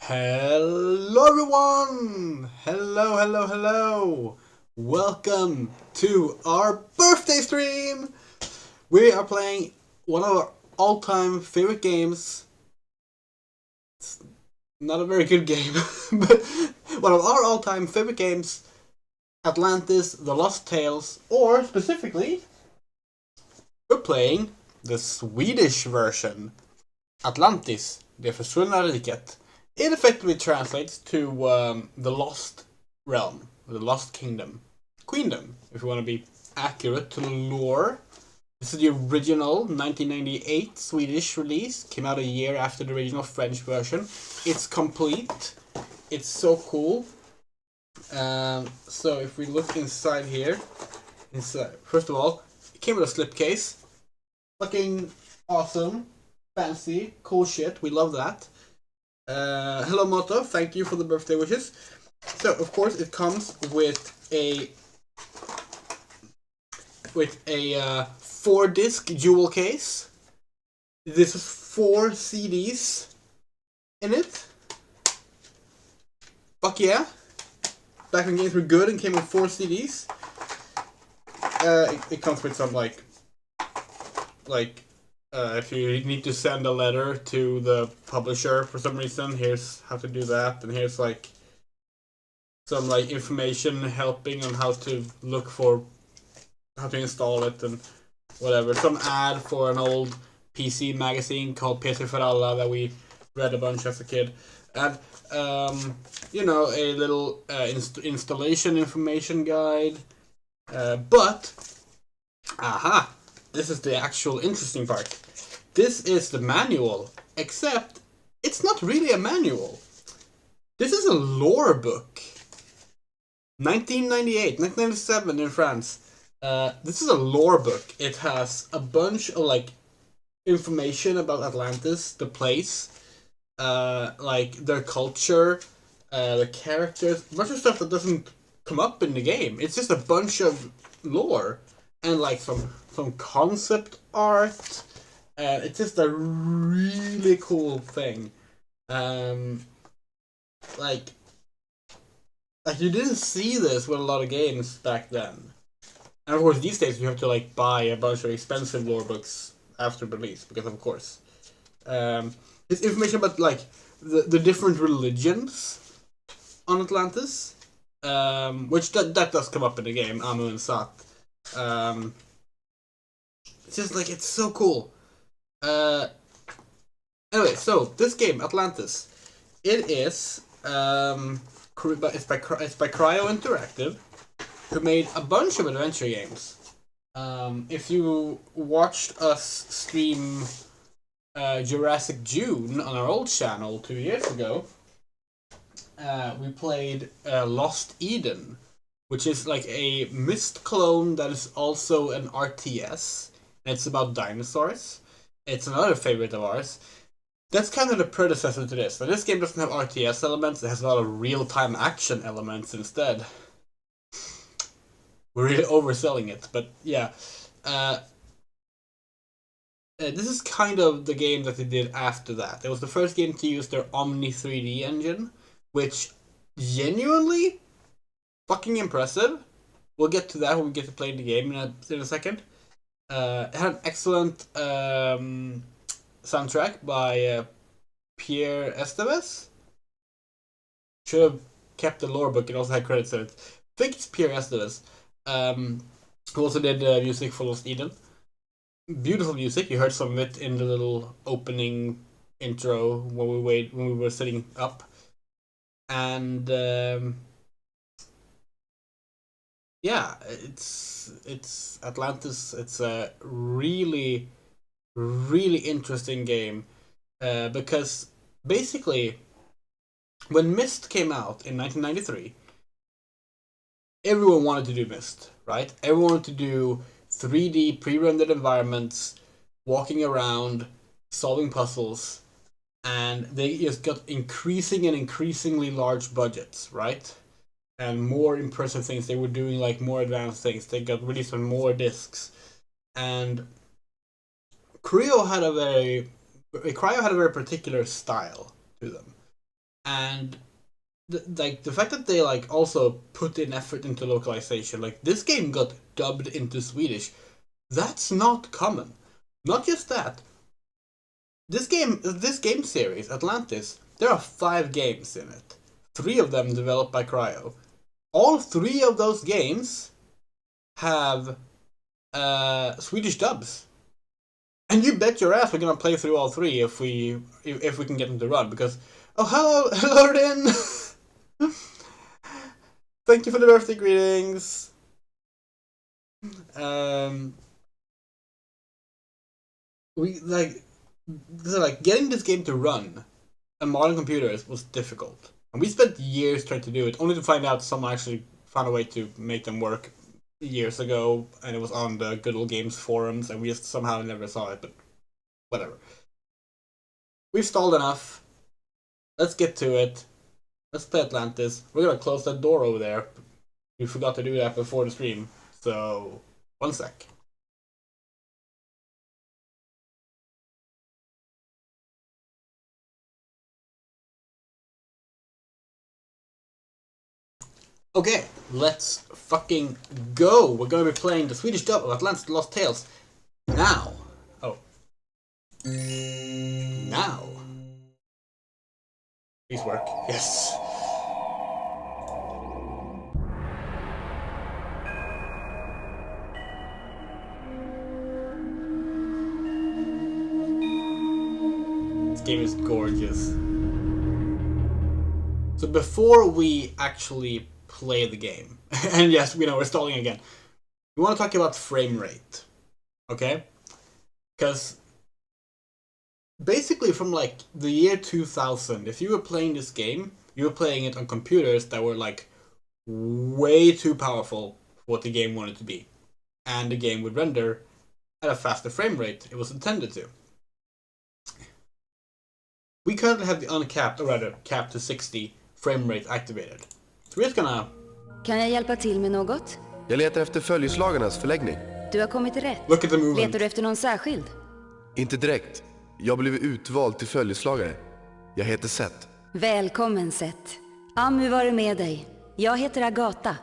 Hello everyone! Hello! Welcome to our birthday stream! We are playing one of our all-time favorite games. It's not a very good game, but one of our all-time favorite games, Atlantis, The Lost Tales, or specifically, we're playing the Swedish version, Atlantis, Det Försvunna Riket. It effectively translates to the Lost Realm, the Lost Kingdom. Queendom, if you want to be accurate to the lore. This is the original 1998 Swedish release. Came out a year after the original French version. It's complete. It's so cool. So if we look inside here, first of all, it came with a slipcase. Fucking awesome. Fancy. Cool shit. We love that. Hello Moto, thank you for the birthday wishes. So of course it comes with a 4-disc jewel case. This is 4 CDs in it. Fuck yeah! Back when games were good and came with 4 CDs. It comes with some if you need to send a letter to the publisher for some reason, here's how to do that, and here's some information helping on how to look for how to install it and whatever. Some ad for an old PC magazine called PC för alla that we read a bunch as a kid, and a little installation information guide. But this is the actual interesting part. This is the manual, except it's not really a manual. This is a lore book. 1997 in France. This is a lore book. It has a bunch of information about Atlantis, the place, their culture, the characters, a bunch of stuff that doesn't come up in the game. It's just a bunch of lore and some concept art. It's just a really cool thing. You didn't see this with a lot of games back then. And of course these days you have to buy a bunch of expensive lore books after release, because of course. It's information about the different religions on Atlantis. Which that does come up in the game, Amu and Sat. It's just it's so cool. Anyway, so this game, Atlantis, it is it's by Cryo Interactive, who made a bunch of adventure games. If you watched us stream Jurassic June on our old channel 2 years ago, we played Lost Eden, which is a Myst clone that is also an RTS. It's about dinosaurs. It's another favorite of ours. That's kind of the predecessor to this. Now, this game doesn't have RTS elements, it has a lot of real-time action elements instead. We're really overselling it, but yeah. This is kind of the game that they did after that. It was the first game to use their Omni 3D engine, which genuinely fucking impressive. We'll get to that when we get to play the game in a second. It had an excellent soundtrack by Pierre Esteves. Should have kept the lore book. It also had credits in it. I think it's Pierre Esteves, who also did music for Lost Eden. Beautiful music. You heard some of it in the little opening intro when we were sitting up, and yeah, it's Atlantis. It's a really, really interesting game because basically, when Myst came out in 1993, everyone wanted to do Myst, right? Everyone wanted to do 3D pre-rendered environments, walking around, solving puzzles, and they just got increasingly large budgets, right? And more impressive things. They were doing more advanced things. They got released on more discs, and Cryo had a very particular style to them. and the fact that they like also put in effort into localization, like this game got dubbed into Swedish. That's not common. Not just that. This game series, Atlantis, there are 5 games in it. 3 of them developed by Cryo. All 3 of those games have Swedish dubs. And you bet your ass we're gonna play through all 3 if we can get them to run, because hello Rin! Thank you for the birthday greetings. We getting this game to run on modern computers was difficult, and we spent years trying to do it, only to find out someone actually found a way to make them work years ago, and it was on the Good Old Games forums, and we just somehow never saw it. But whatever. We've stalled enough. Let's get to it. Let's play Atlantis. We're gonna close that door over there. We forgot to do that before the stream, so 1 sec. Okay, let's fucking go. We're gonna be playing the Swedish dub of Atlantis: The Lost Tales now. Oh. Now. Please work. Yes. This game is gorgeous. So before we actually play the game, and yes, we know we're stalling again, we want to talk about frame rate, okay? Because basically from like the year 2000, if you were playing this game, you were playing it on computers that were like way too powerful for what the game wanted to be, and the game would render at a faster frame rate it was intended to. We currently have the uncapped, or rather capped to 60 frame rate activated. Så we're just gonna... Kan jag hjälpa till med något? Jag letar efter följeslagarnas förläggning. Du har kommit rätt. Look at the movement. Letar du efter någon särskild? Inte direkt. Jag blev utvald till följeslagare. Jag heter Seth. Välkommen Seth. Hur var det med dig? Jag heter Agata.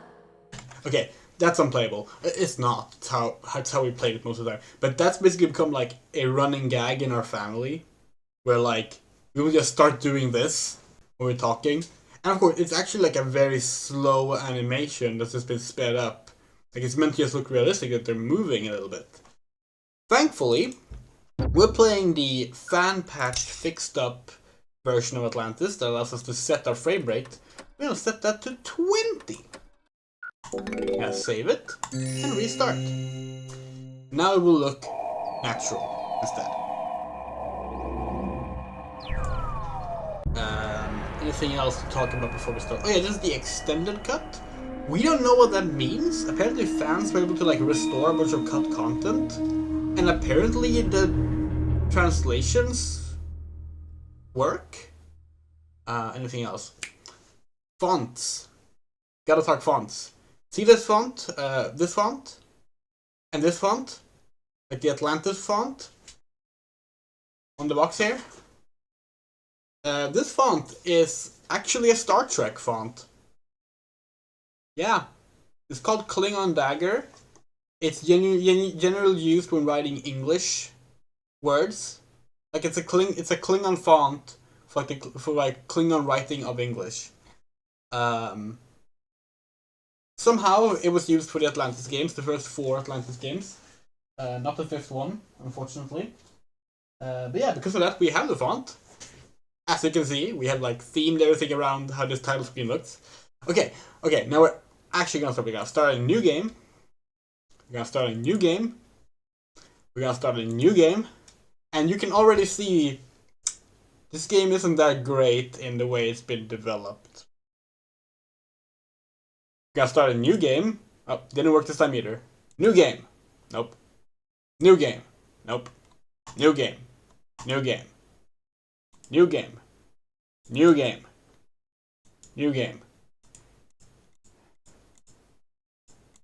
Okay, that's unplayable. It's not. That's how we played it most of the time. But that's basically become like a running gag in our family, where like we will just start doing this when we're talking. And of course, it's actually like a very slow animation that's just been sped up. Like it's meant to just look realistic that they're moving a little bit. Thankfully, we're playing the fan-patched, fixed-up version of Atlantis that allows us to set our frame rate. We're gonna set that to 20. Now save it and restart. Now it will look natural instead. Anything else to talk about before we start? Oh yeah, this is the extended cut. We don't know what that means. Apparently fans were able to like restore a bunch of cut content. And apparently the translations work. Anything else? Fonts. Gotta talk fonts. See this font? This font? And this font? Like the Atlantis font? On the box here? This font is actually a Star Trek font. Yeah. It's called Klingon Dagger. It's generally used when writing English words. Like it's a Klingon font for like Klingon writing of English. Somehow it was used for the Atlantis games, the first 4 Atlantis games. Not the 5th one, unfortunately. But yeah, because of that we have the font. As you can see, we have like themed everything around how this title screen looks. Okay, now we're actually gonna start. We're gonna start a new game. We're gonna start a new game. We're gonna start a new game. And you can already see this game isn't that great in the way it's been developed. We're gonna start a new game. Oh, didn't work this time either. New game. Nope. New game. Nope. New game. New game. New game. New game. New game.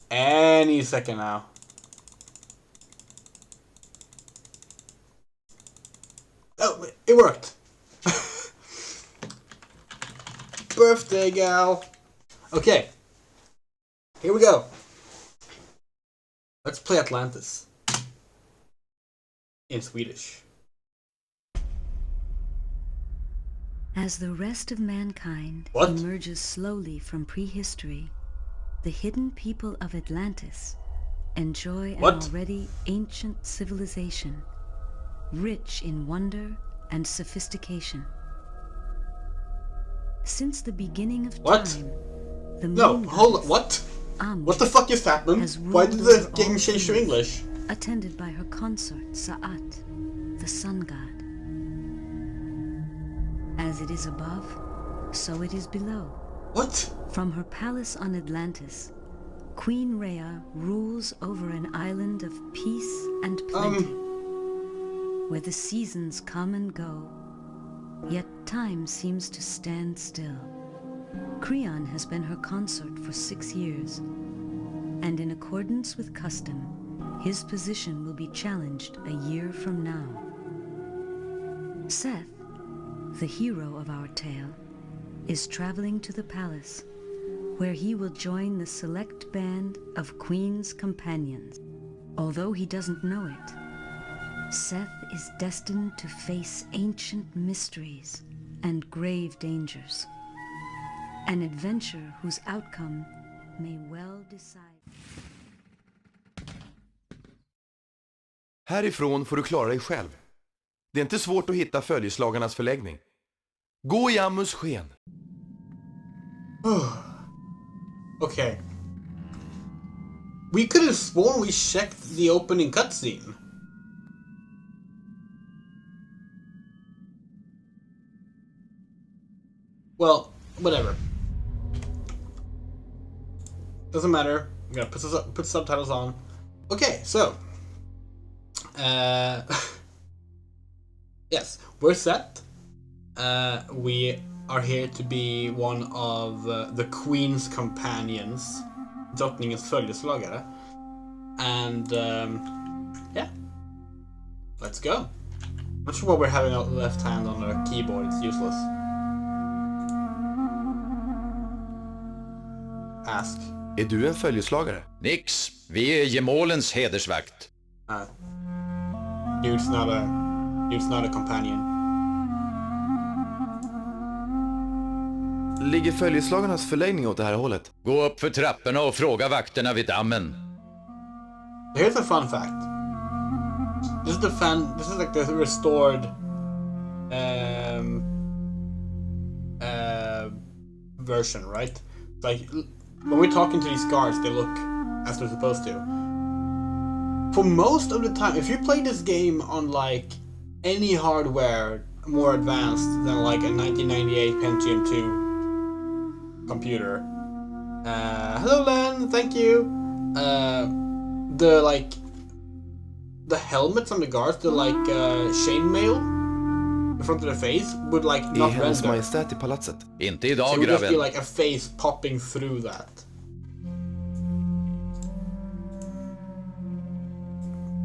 Any second now. Oh, it worked. birthday, gal. Okay. Here we go. Let's play Atlantis. In Swedish. As the rest of mankind What? emerges slowly from prehistory, the hidden people of Atlantis enjoy an What? already ancient civilization, rich in wonder and sophistication. Since the beginning of What? time, the No, moon hold on. goddess, What? Amun, What the fuck just happened? has Why did ruled the over game all change to things, English? attended by her consort Sa'at, the sun god. As it is above, so it is below. What? From her palace on Atlantis, Queen Rhea rules over an island of peace and plenty, where the seasons come and go, yet time seems to stand still. Cryon has been her consort for 6 years, and in accordance with custom, his position will be challenged a year from now. Seth, the hero of our tale, is traveling to the palace, where he will join the select band of Queen's companions. Although he doesn't know it, Seth is destined to face ancient mysteries and grave dangers. An adventure whose outcome may well decide. Härifrån får du klara dig själv. Det är inte svårt att hitta följeslagarnas förläggning. Gå i Ammus sken. Okay. We could have sworn we checked the opening cutscene. Well, whatever. Doesn't matter. I'm gonna put subtitles on. Okay, so. Yes, we're set. We are here to be one of the Queen's companions, drottningens följeslagare, and yeah, let's go. Not sure why we're having a left hand on the keyboard. It's useless. Ask. Är du en följeslagare? Nix, vi är gemålens hedersvakt. Dude's not a companion. Ligger följeslagarnas förläggning åt det här hållet? Gå upp för trapporna och fråga vakterna vid dammen. Here's a fun fact. This is like the restored version, right? Like when we're talking to these guards, they look as they're supposed to. For most of the time, if you play this game on like any hardware more advanced than like a 1998 Pentium 2 computer, hello Len, thank you. The helmets on the guards, the like chainmail in front of the face would like not Är hennes render. majestät i palatset? Inte So idag, it would just be grabben. like a face popping through that.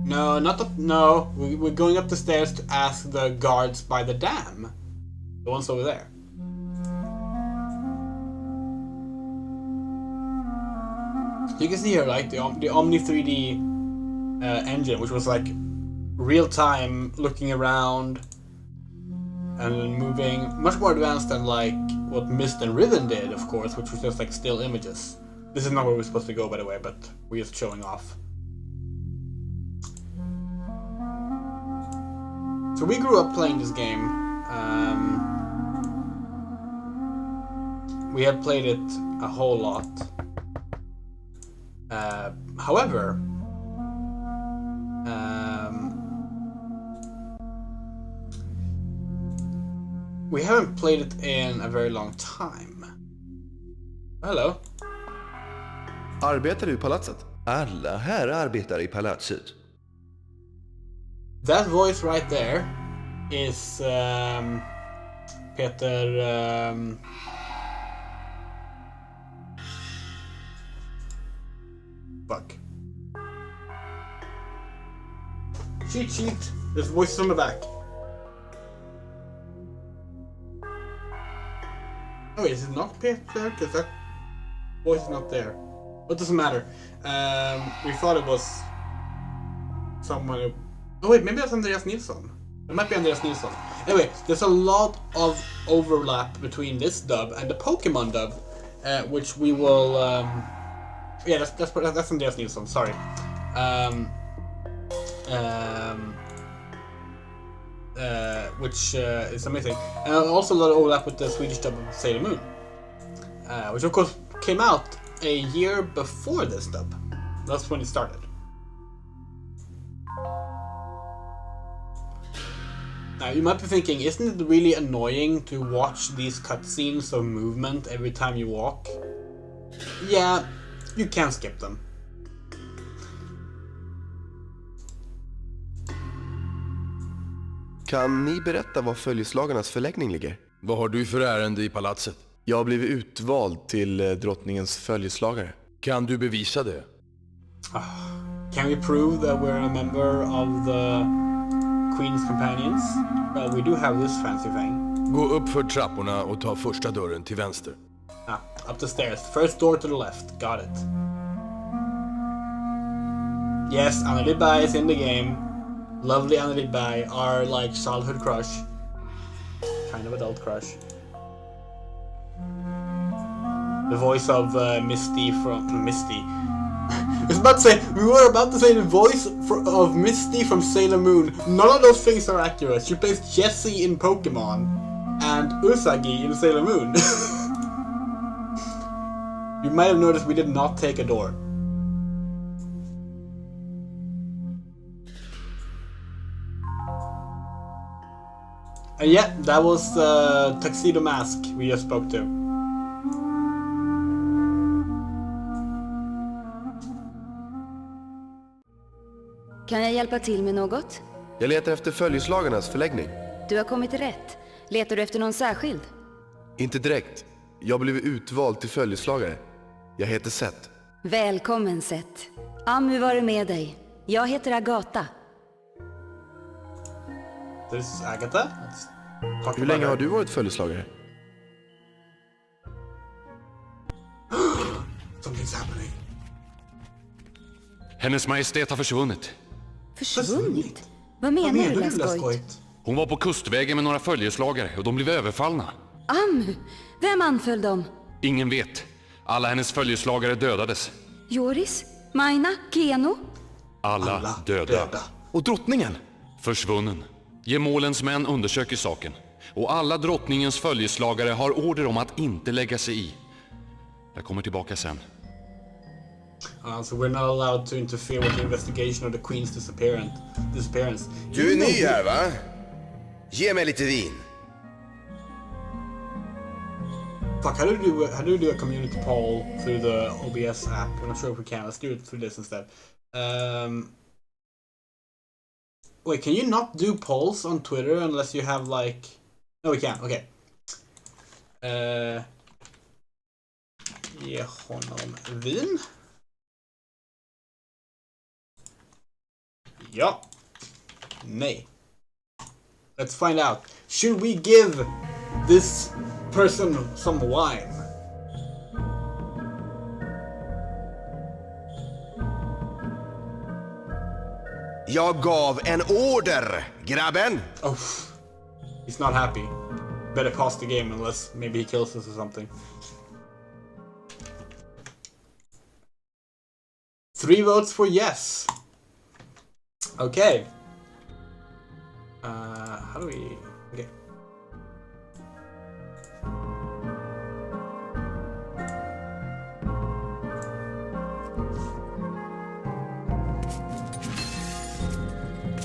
No, not the... No, we're going up the stairs to ask the guards by the dam. The ones over there. You can see here, like, the Omni 3D engine, which was like real-time looking around and moving. Much more advanced than like what Mist and Riven did, of course, which was just like still images. This is not where we're supposed to go, by the way, but we're just showing off. So we grew up playing this game. We have played it a whole lot. However, we haven't played it in a very long time. Hello. Arbetar du i palatset? Alla här arbetar i palatset. That voice right there is Peter. Fuck. Cheat sheet. There's voices on the back. wait, is it not Peter? Because that voice is not there. But it doesn't matter. We thought it was someone who... Oh wait, maybe that's Andreas Nilsson. It might be Andreas Nilsson. Anyway, there's a lot of overlap between this dub and the Pokemon dub, which we will... yeah, that's Andreas Nilsson, sorry. Which is amazing. And also a lot of overlap with the Swedish dub of Sailor Moon, which of course came out a year before this dub. That's when it started. Now you might be thinking, isn't it really annoying to watch these cutscenes of movement every time you walk? Yeah, you can skip them. Kan ni berätta var följeslagarnas förläggning ligger? Vad har du för ärende i palatset? Jag har blivit utvald till drottningens följeslagare. Kan du bevisa det? Can we prove that we're a member of the Queen's Companions? Well, we do have this fancy thing. Gå upp för trapporna och ta första dörren till vänster. Up the stairs. First door to the left. Got it. Yes, Anneli Bai is in the game. Lovely Anneli Bai, our like childhood crush. Kind of adult crush. The voice of Misty from... Misty. We were about to say the voice of Misty from Sailor Moon. None of those things are accurate. She plays Jessie in Pokemon and Usagi in Sailor Moon. You might have noticed we did not take a door. And yeah, that was Tuxedo Mask we just spoke to. Kan jag hjälpa till med något? Jag letar efter följeslagarnas förläggning. Du har kommit rätt. Letar du efter någon särskild? Inte direkt. Jag blev utvald till följeslagare. Jag heter Seth. Välkommen Seth. Amu var med dig. Jag heter Agatha. This is Agatha. Hur länge har du varit följeslagare? Something's happening. Hennes majestät har försvunnit. Försvunnit? Vad menar du, Laskojt? Hon var på kustvägen med några följeslagare och de blev överfallna. Amu! Vem anföll dem? Ingen vet. Alla hennes följeslagare dödades. Joris? Maina? Keno? Alla döda. Och drottningen? Försvunnen. Gemolens män undersöker saken. Och alla drottningens följeslagare har order om att inte lägga sig i. Jag kommer tillbaka sen. So we're not allowed to interfere with the investigation of the Queen's disappearance. Du är ny här, va? Ge mig lite vin. Fuck, how do you do a community poll through the OBS app? I'm not sure if we can. Let's do it through this instead. Wait, can you not do polls on Twitter unless you have like... No, we can. Okay. Ge honom vin. Ja. Nej. Let's find out. Should we give this person some wine? Jag gav en order, grabben. Oh, he's not happy. Better pause the game unless maybe he kills us or something. 3 votes for yes. Okay. How do we... Okay.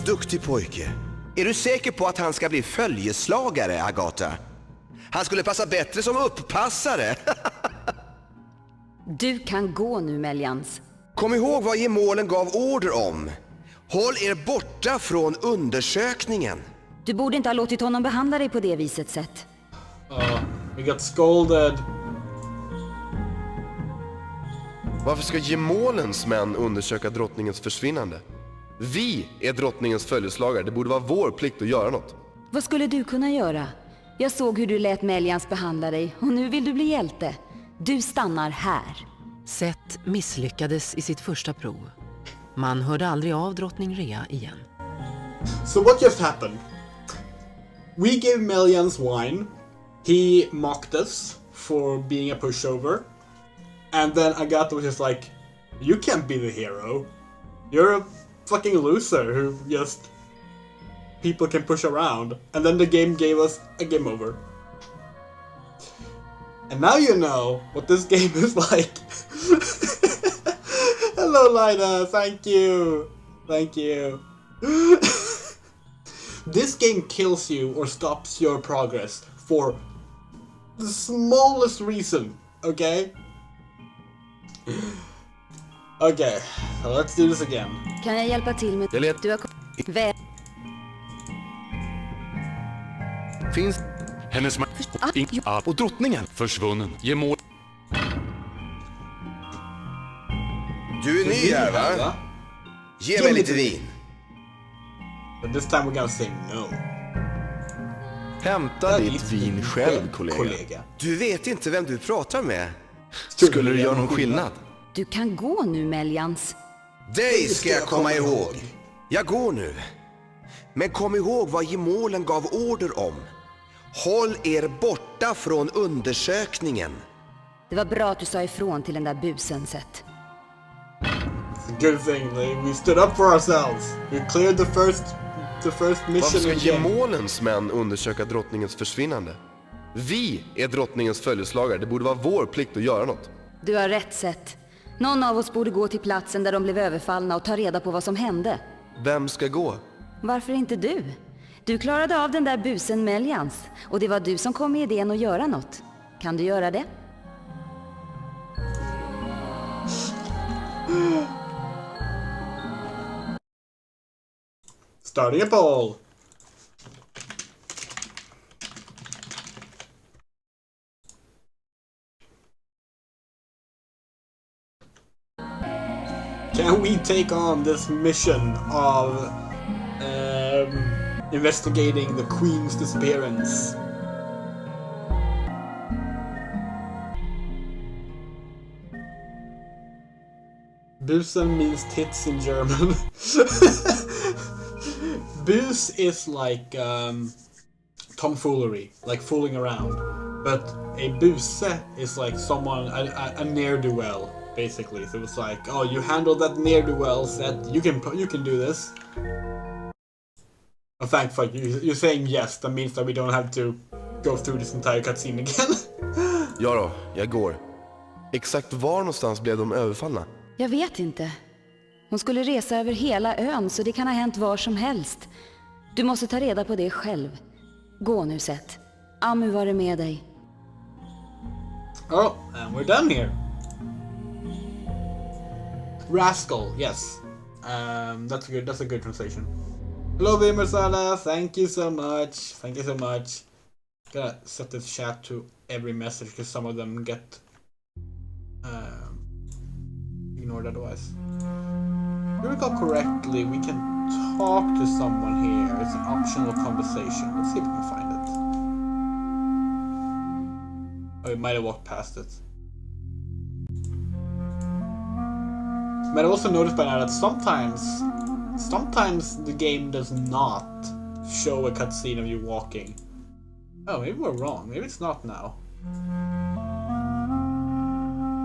Duktig pojke. Är du säker på att han ska bli följeslagare, Agatha? Han skulle passa bättre som upppassare. Du kan gå nu, Meljans. Kom ihåg vad gemålen gav order om. Håll er borta från undersökningen. Du borde inte ha låtit honom behandla dig på det viset, Seth. We got scolded. Varför ska gemålens män undersöka drottningens försvinnande? Vi är drottningens följeslagare. Det borde vara vår plikt att göra något. Vad skulle du kunna göra? Jag såg hur du lät Melians behandla dig och nu vill du bli hjälte. Du stannar här. Seth misslyckades i sitt första prov. Man hörde aldrig av drottning Rhea igen. So what just happened? We gave Melians wine. He mocked us for being a pushover. And then Agatha was just like, you can't be the hero. You're a fucking loser who just people can push around. And then the game gave us a game over. And now you know what this game is like. Hello, Lina. Thank you. Thank you. This game kills you or stops your progress for the smallest reason, okay? Okay, so let's do this again. Kan jag hjälpa till med... Jag let... Du har... Väl... Finns... Hennes Och drottningen. försvunnen. Gemål... Du är ny här, va? Ge mig lite vin. But this time we're gonna say no. Hämta ditt vin själv, kollega. Du vet inte vem du pratar med. Skulle det göra någon skillnad? Du kan gå nu, Melians. Dig ska jag komma ihåg. Jag går nu. Men kom ihåg vad gemålen gav order om. Håll er borta från undersökningen. Det var bra att du sa ifrån till den där busen, Seth. It's a good thing, we stood up for ourselves. We cleared the first Varför mission ska again. gemålens män undersöka drottningens försvinnande? Vi är drottningens följeslagare. Det borde vara vår plikt att göra något. Du har rätt, Seth. Någon av oss borde gå till platsen där de blev överfallna och ta reda på vad som hände. Vem ska gå? Varför inte du? Du klarade av den där busen Melians. Och det var du som kom med idén att göra något. Kan du göra det? Starting a poll. Can we take on this mission of investigating the Queen's disappearance? Busen means tits in German. Bus is like tomfoolery, like fooling around. But a buse is like someone, a ne'er-do-well, basically. So it's like, oh, you handled that ne'er-do-well, Seth. You can do this. Oh, thank fuck, you're saying yes. That means that we don't have to go through this entire cutscene again. Ja då, jag går. Exakt var någonstans blev de överfallna? Jag vet inte. Hon skulle resa över hela ön, så det kan ha hänt var som helst. Du måste ta reda på det själv. Gå nu, Seth. Amu var det med dig. Oh, and we're done here. Rascal, yes. That's a good translation. Hello, Vimersala. Thank you so much. Thank you so much. Gotta set this chat to every message because some of them get ignored otherwise. If I recall correctly, we can talk to someone here. It's an optional conversation. Let's see if we can find it. Oh, we might have walked past it. But I also noticed by now that sometimes the game does not show a cutscene of you walking. Oh, maybe we're wrong. Maybe it's not now.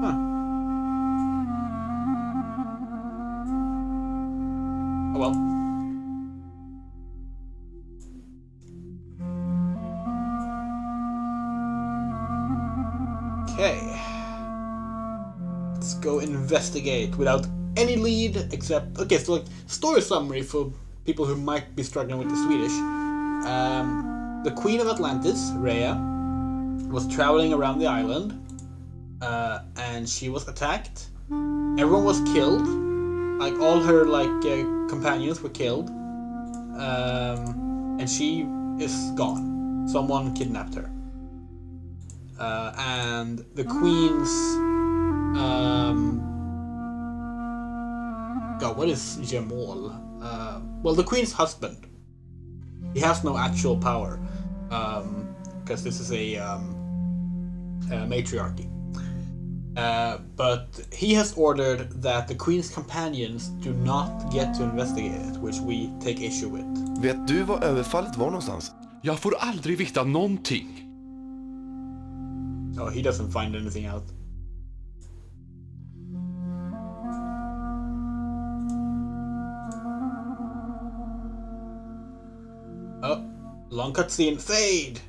Huh. Oh well. Okay. Let's go investigate without any lead except... Okay, so like, story summary for people who might be struggling with the Swedish. The Queen of Atlantis, Rhea, was traveling around the island and she was attacked. Everyone was killed. Like, all her companions were killed. And she is gone. Someone kidnapped her. And the Queen's... God, what is Jamal? Well, the Queen's husband. He has no actual power. because this is a matriarchy. But he has ordered that the Queen's companions do not get to investigate it, which we take issue with. Vet du var överfallet var någonstans? Jag får aldrig veta någonting. Oh, he doesn't find anything out. Oh, long cutscene. Fade!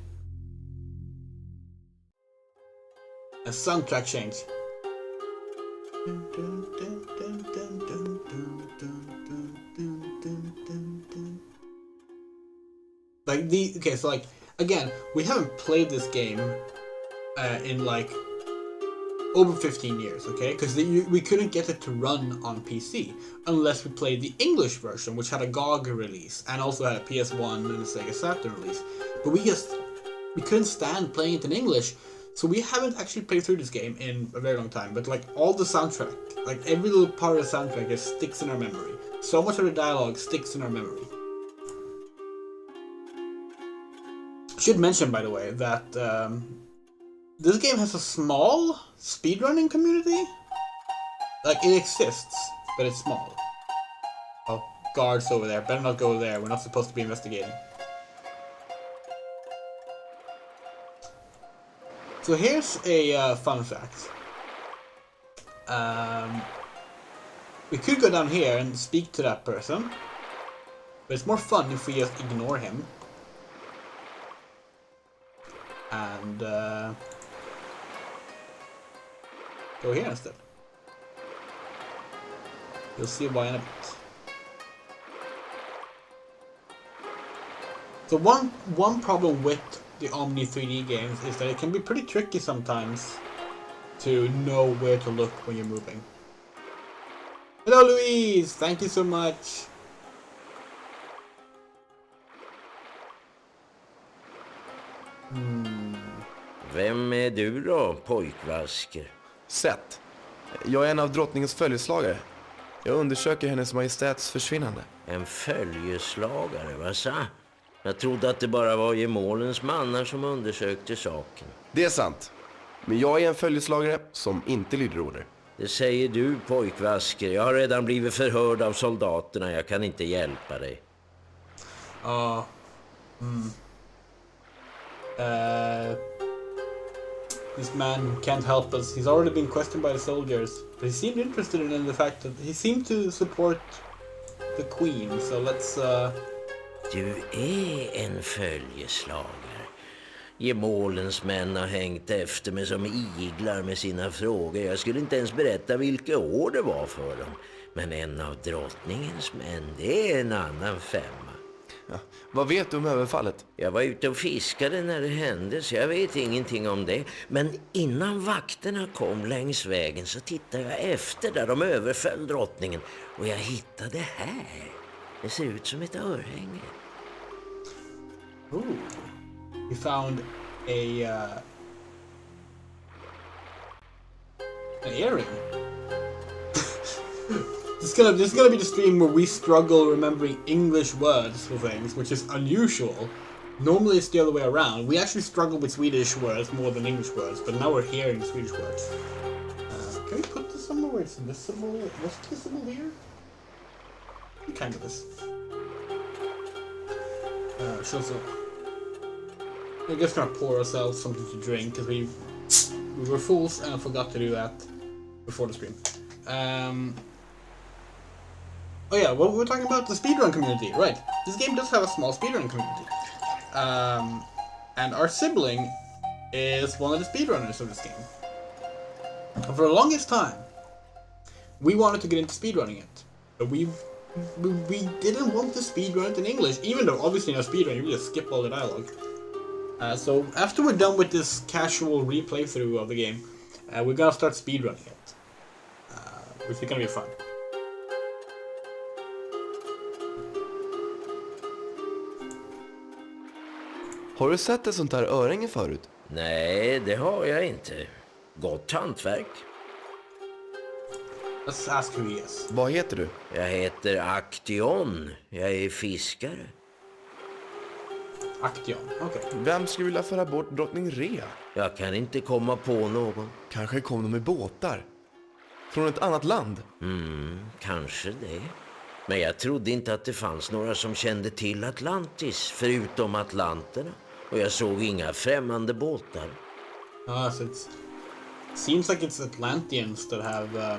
A soundtrack change. Like okay, so like again, we haven't played this game in like over 15 years, okay? Because we couldn't get it to run on PC unless we played the English version, which had a GOG release and also had a PS1 and a Sega Saturn release. But we couldn't stand playing it in English, so we haven't actually played through this game in a very long time. But like all the soundtrack, like every little part of the soundtrack just sticks in our memory. So much of the dialogue sticks in our memory. Should mention, by the way, that this game has a small speedrunning community. Like, it exists, but it's small. Oh, guards over there. Better not go there. We're not supposed to be investigating. So here's a fun fact. We could go down here and speak to that person, but it's more fun if we just ignore him. And go here instead. You'll see why in a bit. So one problem with the Omni 3D games is that it can be pretty tricky sometimes to know where to look when you're moving. Hello Louise! Thank you so much! Vem är du då, pojkvasker? Sett. Jag är en av drottningens följeslagare. Jag undersöker hennes majestäts försvinnande. En följeslagare, vad sa? Jag trodde att det bara var gemålens mannar som undersökte saken. Det är sant. Men jag är en följeslagare som inte lyder order. Det säger du, pojkvasker. Jag har redan blivit förhörd av soldaterna. Jag kan inte hjälpa dig. This man can't help us. He's already been questioned by the soldiers, but he seemed interested in the fact that he seemed to support the queen. So let's. Du är en följeslagare. Gemålens män har hängt efter mig som iglar med sina frågor. Jag skulle inte ens berätta vilka år det var för dem. Men en av drottningens män, det är en annan femma. Ja. Vad vet du om överfallet? Jag var ute och fiskade när det hände, så jag vet ingenting om det. Men innan vakterna kom längs vägen så tittade jag efter där de överföll drottningen. Och jag hittade här. Det ser ut som ett örhänge. Ooh. We found an earring. This is gonna be the stream where we struggle remembering English words for things, which is unusual. Normally it's the other way around. We actually struggle with Swedish words more than English words, but now we're hearing Swedish words. Can we put this somewhere where it's visible? What's visible here? It kind of is. We're just gonna pour ourselves something to drink because we were fools and I forgot to do that before the stream. Oh yeah, well, we were talking about the speedrun community, right? This game does have a small speedrun community. And our sibling is one of the speedrunners of this game. And for the longest time, we wanted to get into speedrunning it. But we didn't want to speedrun it in English, even though obviously in a speedrun you just skip all the dialogue. So after we're done with this casual replay through of the game, we're gonna start speedrunning it. Which is gonna be fun. Har du sett ett sånt här örhänge förut? Nej, det har jag inte. Gott hantverk. Let's ask who he is. Vad heter du? Jag heter Aktion. Jag är fiskare. Aktion, okej. Vem skulle vilja föra bort drottning Rea? Jag kan inte komma på någon. Kanske kom de med båtar. Från ett annat land. Kanske det. Men jag trodde inte att det fanns några som kände till Atlantis förutom atlanterna. Och jag såg inga främmande båtar. So it seems like it's Atlanteans that have...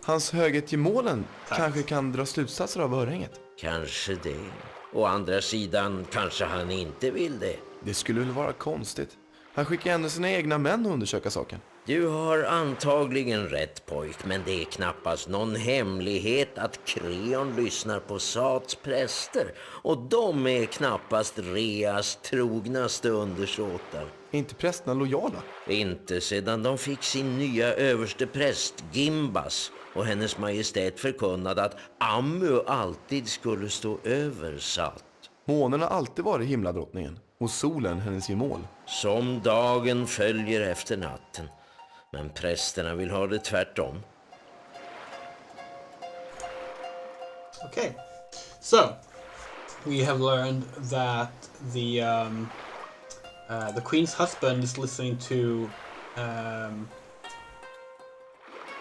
Hans höghet Gemålen kanske kan dra slutsatser av örhänget. Kanske det. Å andra sidan kanske han inte vill det. Det skulle väl vara konstigt. Han skickar ändå sina egna män att undersöka saken. Du har antagligen rätt, pojk, men det är knappast någon hemlighet att Creon lyssnar på Sats präster. Och de är knappast Reas trognaste undersåtar. Är inte prästerna lojala? Inte sedan de fick sin nya överste präst, Gimbas, och hennes majestät förkunnade att Amu alltid skulle stå över Sat. Månen har alltid varit himladrottningen och solen hennes gemål. Som dagen följer efter natten. Men prästerna vill ha det tvärtom. Okay. So, we have learned that the queen's husband is listening to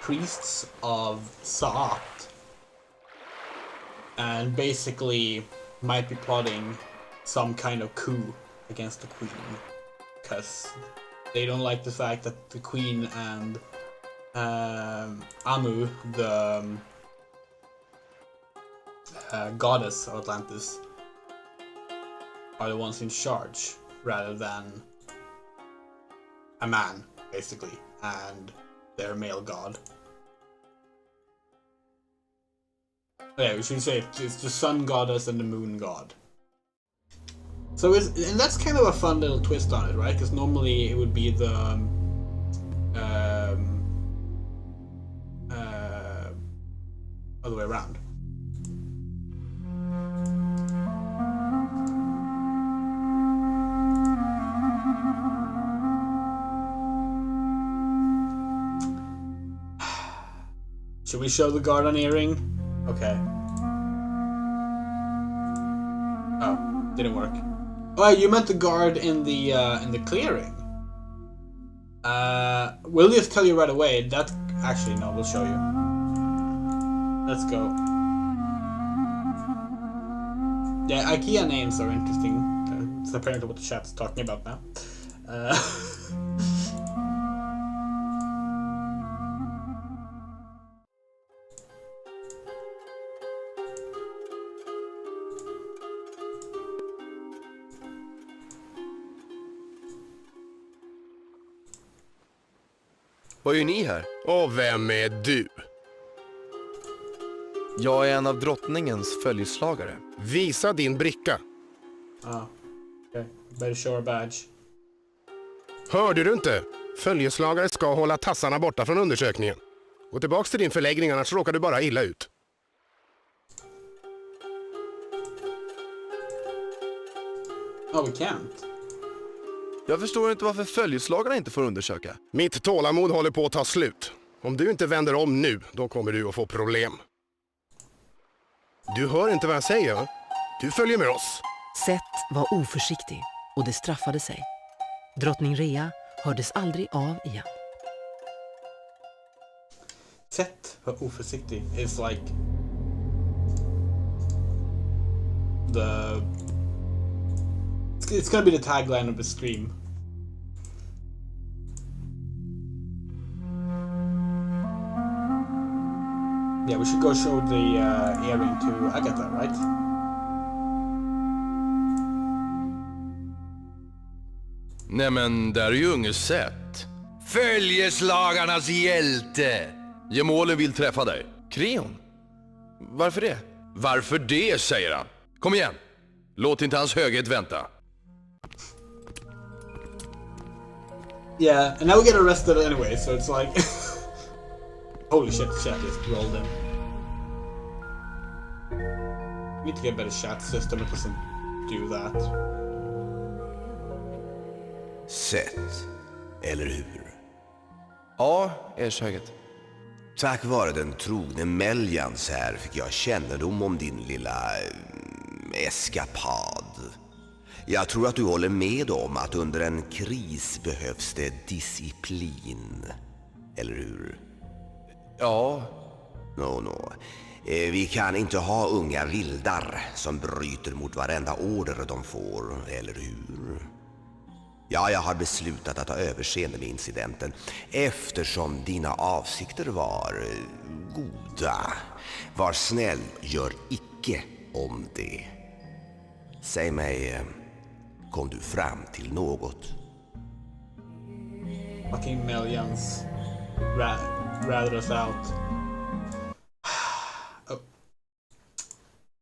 priests of Sa'at and basically might be plotting some kind of coup against the queen because they don't like the fact that the queen and Amu, the goddess of Atlantis, are the ones in charge rather than a man, basically, and their male god. Yeah, we should say it's the sun goddess and the moon god. So and that's kind of a fun little twist on it, right? Because normally it would be the other way around. Should we show the garden earring? Okay. Oh, didn't work. Oh, you meant the guard in the clearing. We'll just tell you right away. That actually no, we'll show you. Let's go. Yeah, IKEA names are interesting. It's apparently what the chat's talking about now. Vad gör ni här? Och vem är du? Jag är en av drottningens följeslagare. Visa din bricka. Okay. Better show our badge. Hörde du inte? Följeslagare ska hålla tassarna borta från undersökningen. Gå tillbaks till din förläggning, annars råkar du bara illa ut. Oh, we can't. Jag förstår inte varför följeslagarna inte får undersöka. Mitt tålamod håller på att ta slut. Om du inte vänder om nu, då kommer du att få problem. Du hör inte vad jag säger, va? Du följer med oss. Seth var oförsiktig och det straffade sig. Drottning Rea hördes aldrig av igen. Seth var oförsiktig is like it's gonna be the tagline of the stream. Yeah, we should go show the earring to Agatha, right? Nej men där är ju unge Seth. Följeslagarnas hjälte! Gemålen vill träffa dig. Creon? Varför det? Varför det, säger han. Kom igen. Låt inte hans höghet vänta. Yeah, and now we get arrested anyway, so it's like... Holy shit, the chat just rolled in. We need to get a better chat system, it doesn't do that. Seth, eller hur? Ja, ers höghet. Tack vare den trogne Meljans här fick jag kännedom om din lilla eskapad. Jag tror att du håller med om att under en kris behövs det disciplin. Eller hur? Ja, No. Vi kan inte ha unga vildar som bryter mot varenda order de får, eller hur? Ja, jag har beslutat att ta överseende med incidenten eftersom dina avsikter var goda. Var snäll, gör icke om det. Säg mig, kom du fram till något? Fucking millions rather us out. Oh.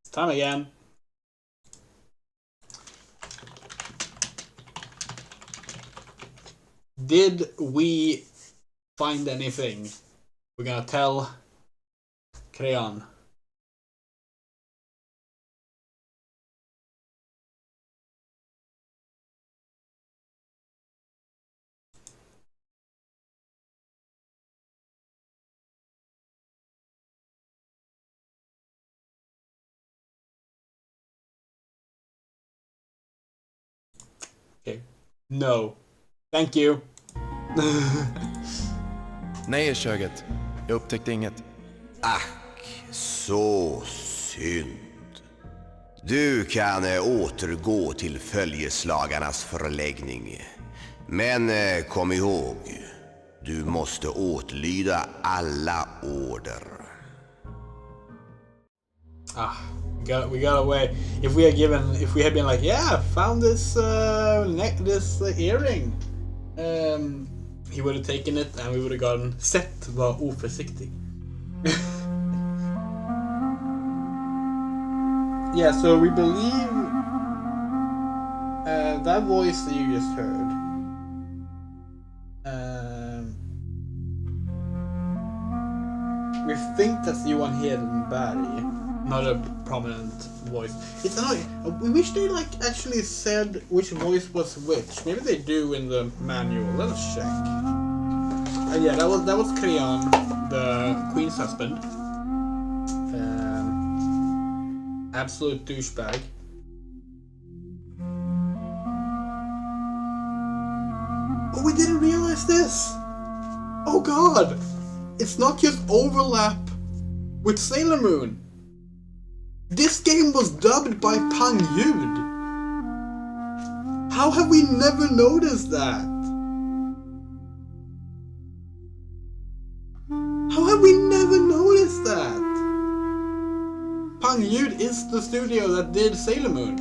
It's time again. Did we find anything? We're gonna tell Cryon. Okay. No. Thank you. nej köget. Jag upptäckte inget. Ack, så synd. Du kan återgå till följeslagarnas förläggning. Men kom ihåg, du måste åtlyda alla order. We got away. If we had been like, yeah, found this earring, he would have taken it and we would have gotten Seth var oförsiktig. Yeah, so we believe that voice that you just heard. We think that's Johan Hedenberg, not a prominent voice. It's annoying. We wish they actually said which voice was which. Maybe they do in the manual. Let us check. Yeah, that was Cryon, the Queen's husband. Absolute douchebag. Oh, we didn't realize this! Oh god! It's not just overlap with Sailor Moon. This game was dubbed by Pang Yud. How have we never noticed that? How have we never noticed that? Pang Yud is the studio that did Sailor Moon.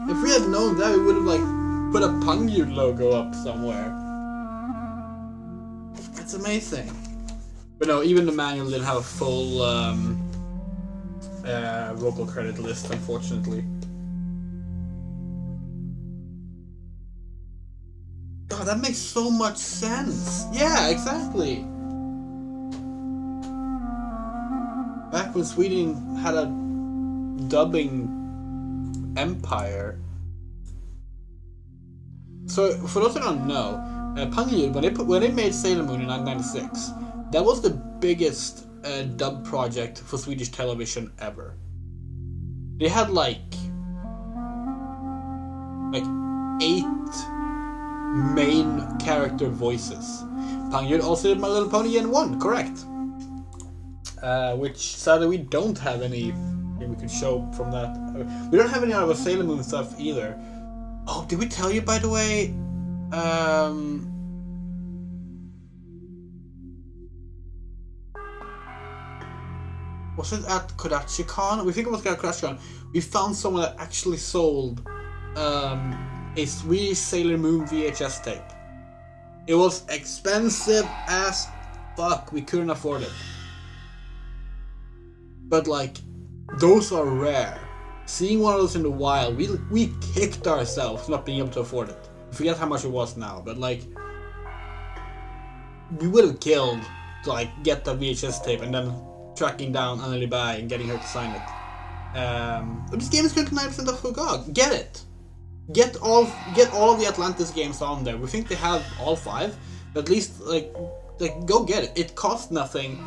If we had known that, we would have put a Pang Yud logo up somewhere. That's amazing. But no, even the manual didn't have a full vocal credit list, unfortunately. God, that makes so much sense. Yeah, exactly. Back when Sweden had a dubbing empire. So, for those that don't know, Pang Yud, when they made Sailor Moon in 1996, that was the biggest dub project for Swedish television ever. They had like 8 main character voices. Pang Yud also did My Little Pony Gen 1, correct. Which sadly we don't have any we could show from that. We don't have any other Sailor Moon stuff either. Oh, did we tell you, by the way? Was it at KodachiCon? We think it was at KodachiCon. We found someone that actually sold a Swedish Sailor Moon VHS tape. It was expensive as fuck. We couldn't afford it. But those are rare. Seeing one of those in the wild, we kicked ourselves not being able to afford it. I forget how much it was now, but we would have killed to get the VHS tape and then tracking down Anneli Berg and getting her to sign it. But this game is currently 9% off for GOG. Get it. Get all of the Atlantis games on there. We think they have all 5, but at least go get it. It costs nothing.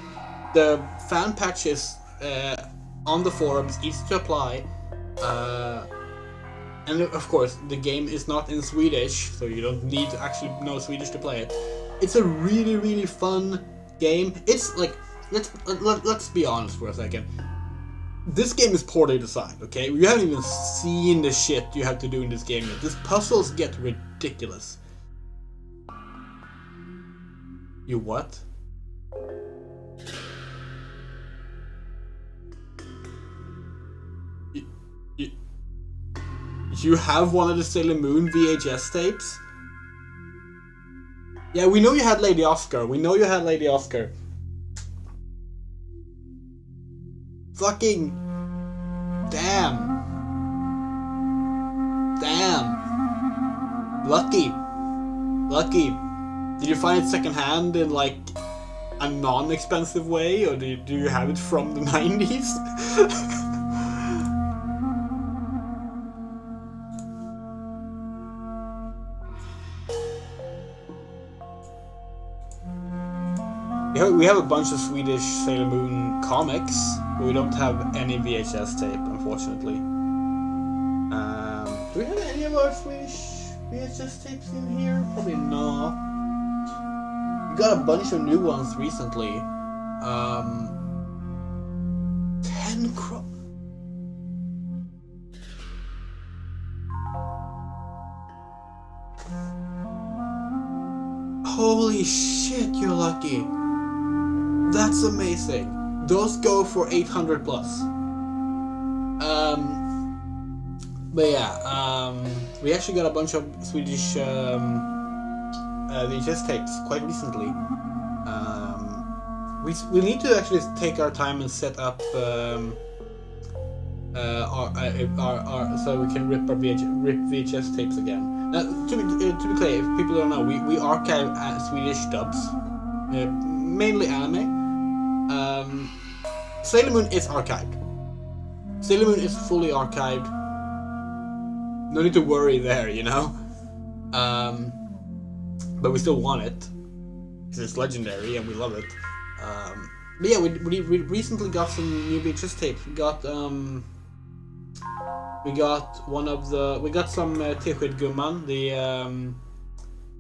The fan patches on the forums, easy to apply. And of course, the game is not in Swedish, so you don't need to actually know Swedish to play it. It's a really, really fun game. It's like, let's be honest for a second. This game is poorly designed, okay? You haven't even seen the shit you have to do in this game yet. These puzzles get ridiculous. You what? You have one of the Sailor Moon VHS tapes? Yeah, we know you had Lady Oscar. Fucking... Damn. Lucky. Did you find it secondhand in like a non-expensive way, or do you have it from the 90s? We have a bunch of Swedish Sailor Moon comics, but we don't have any VHS tape, unfortunately. Do we have any of our Swedish VHS tapes in here? Probably not. We got a bunch of new ones recently. 10 Holy shit, you're lucky. That's amazing. Those go for 800 plus. But yeah, we actually got a bunch of Swedish VHS tapes quite recently. We need to actually take our time and set up our so we can rip VHS tapes again. Now, to be clear, if people don't know, we archive Swedish dubs, mainly anime. Sailor Moon is archived. Sailor Moon is fully archived. No need to worry there, you know. But we still want it because it's legendary and we love it. But yeah, we recently got some new VHS tapes. We got some Teskedsgumman, the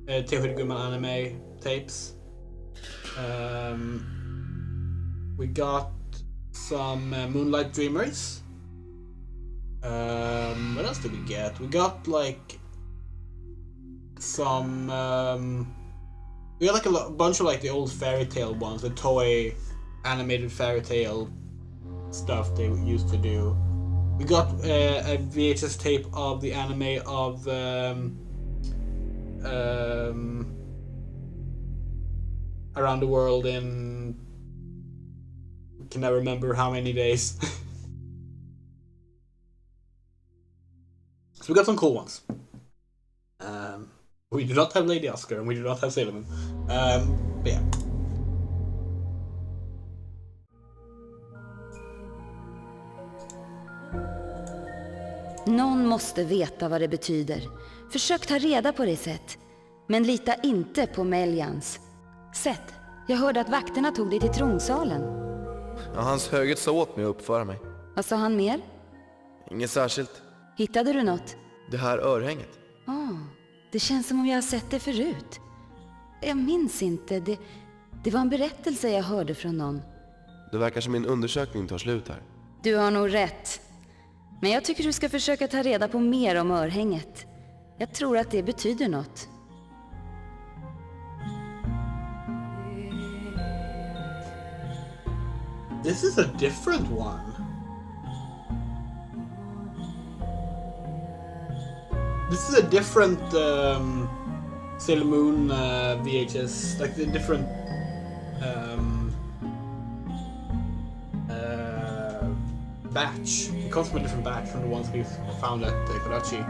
Teskedsgumman anime tapes. We got some Moonlight Dreamers. What else did we get? We got like some. We got like a bunch of like the old fairy tale ones, the toy animated fairy tale stuff they used to do. We got a VHS tape of the anime of Around the World in can never remember how many days. So we got some cool ones. We do not have Lady Oscar and we do not have Sailor Moon. But yeah. Någon måste veta vad det betyder. Försök ta reda på det, Seth. Men lita inte på Melians. Seth, jag hörde att vakterna tog dig till tronsalen. Ja, hans höghet sa åt mig att uppföra mig. Vad sa han mer? Inget särskilt. Hittade du något? Det här örhänget. Det känns som om jag har sett det förut. Jag minns inte. Det var en berättelse jag hörde från någon. Det verkar som min undersökning tar slut här. Du har nog rätt. Men jag tycker du ska försöka ta reda på mer om örhänget. Jag tror att det betyder något. This is a different one. This is a different Sailor Moon VHS, like the different batch. It comes from a different batch from the ones we've found at Karachi.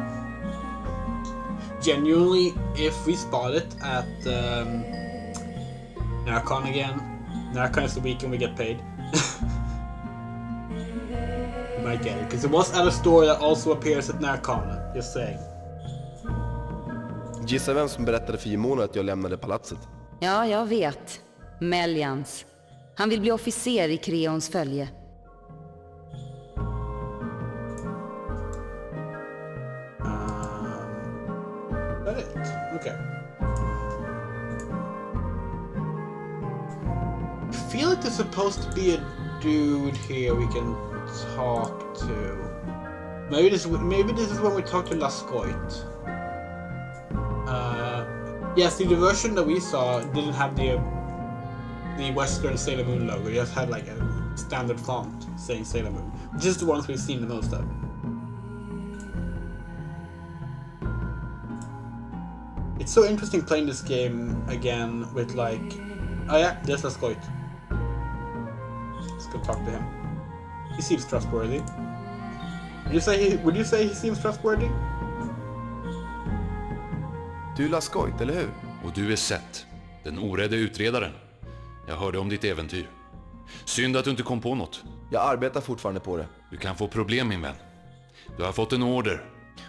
Genuinely, if we spot it at Narcon again, Narcon is the weekend we get paid. We might get it, because it was at a store that also appears at Narcon, just saying. Gissa vem som berättade för Jimona att jag lämnade palatset? Ja, jag vet. Melians. Han vill bli officer i Creons följe. it. Okay. I feel like there's supposed to be a dude here we can talk to. Maybe this is when we talk to Lascoit. Yes, the version that we saw didn't have the Western Sailor Moon logo. It just had like a standard font saying Sailor Moon, which is the ones we've seen the most of. It's so interesting playing this game again with like, oh yeah, there's Lascoit. Let's go talk to him. He seems trustworthy. Would you say he seems trustworthy? Du är Lascoit, eller hur? Och du är Seth, den orädde utredaren. Jag hörde om ditt äventyr. Synd att du inte kom på något. Jag arbetar fortfarande på det. Du kan få problem, min vän. Du har fått en order.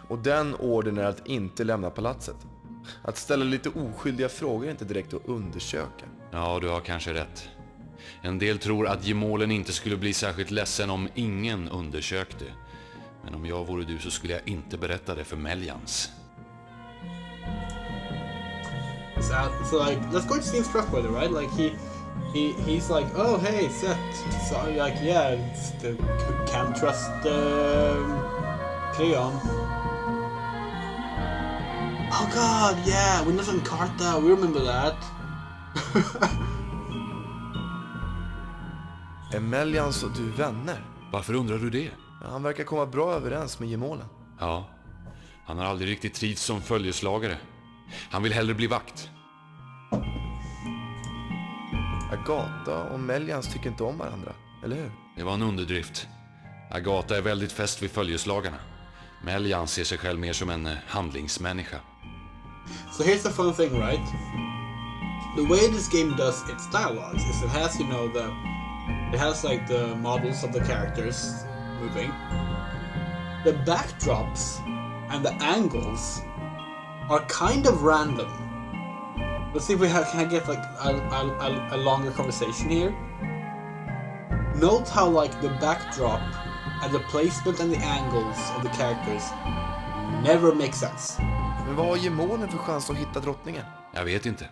Och den ordern är att inte lämna palatset. Att ställa lite oskyldiga frågor är inte direkt att undersöka. Ja, du har kanske rätt. En del tror att gemålen inte skulle bli särskilt ledsen om ingen undersökte. Men om jag vore du så skulle jag inte berätta det för Melians. So like, Lascoit seems trustworthy, right? Like he's like, oh hey Seth, so like yeah, can't trust Cryon. Oh god, yeah, we know some Karta, we remember that. Är Melians och du vänner? Varför undrar du det? Ja, han verkar komma bra överens med gemålen. Ja, han har aldrig riktigt trivts som följeslagare. Han vill hellre bli vakt. Agatha och Melians tycker inte om varandra, eller hur? Det var en underdrift. Agatha är väldigt fäst vid följeslagarna. Melians ser sig själv mer som en handlingsmänniska. So here's the fun thing, right? The way this game does its dialogues is it has, it has like the models of the characters moving. The backdrops and the angles are kind of random. Let's see if can I get like a longer conversation here. Note how like the backdrop and the placement and the angles of the characters never make sense. Men vad har gemålen för chans att hitta drottningen? Jag vet inte.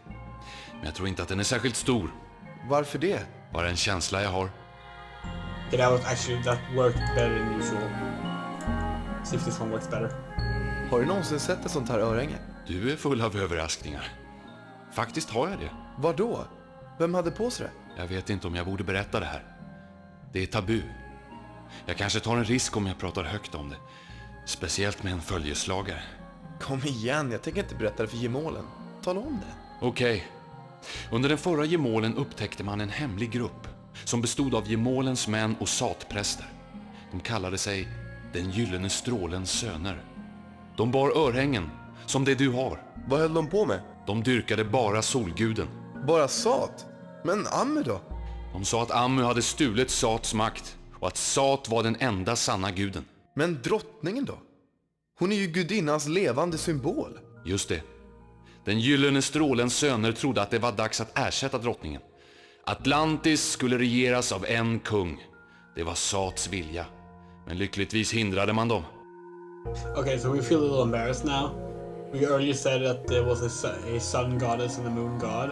Men jag tror inte att den är särskilt stor. Varför det? Bara en känsla jag har. That worked better than usual. See if this one works better. Har du någonsin sett ett sånt här örhänge? Du är full av överraskningar. Faktiskt har jag det. Vad då? Vem hade på sig det? Jag vet inte om jag borde berätta det här. Det är tabu. Jag kanske tar en risk om jag pratar högt om det. Speciellt med en följeslagare. Kom igen, jag tänker inte berätta det för gemålen. Tala om det. Okej. Under den förra gemålen upptäckte man en hemlig grupp som bestod av gemålens män och satpräster. De kallade sig den gyllene strålens söner. De bar örhängen, som det du har. Vad höll de på med? De dyrkade bara solguden. Bara Sat? Men Amu då? De sa att Amu hade stulit Sats makt och att Sat var den enda sanna guden. Men drottningen då? Hon är ju gudinnans levande symbol. Just det. Den gyllene strålens söner trodde att det var dags att ersätta drottningen. Atlantis skulle regeras av en kung. Det var Sats vilja. Men lyckligtvis hindrade man dem. Okay, so we feel a little embarrassed now. We earlier said that there was a sun goddess and a moon god.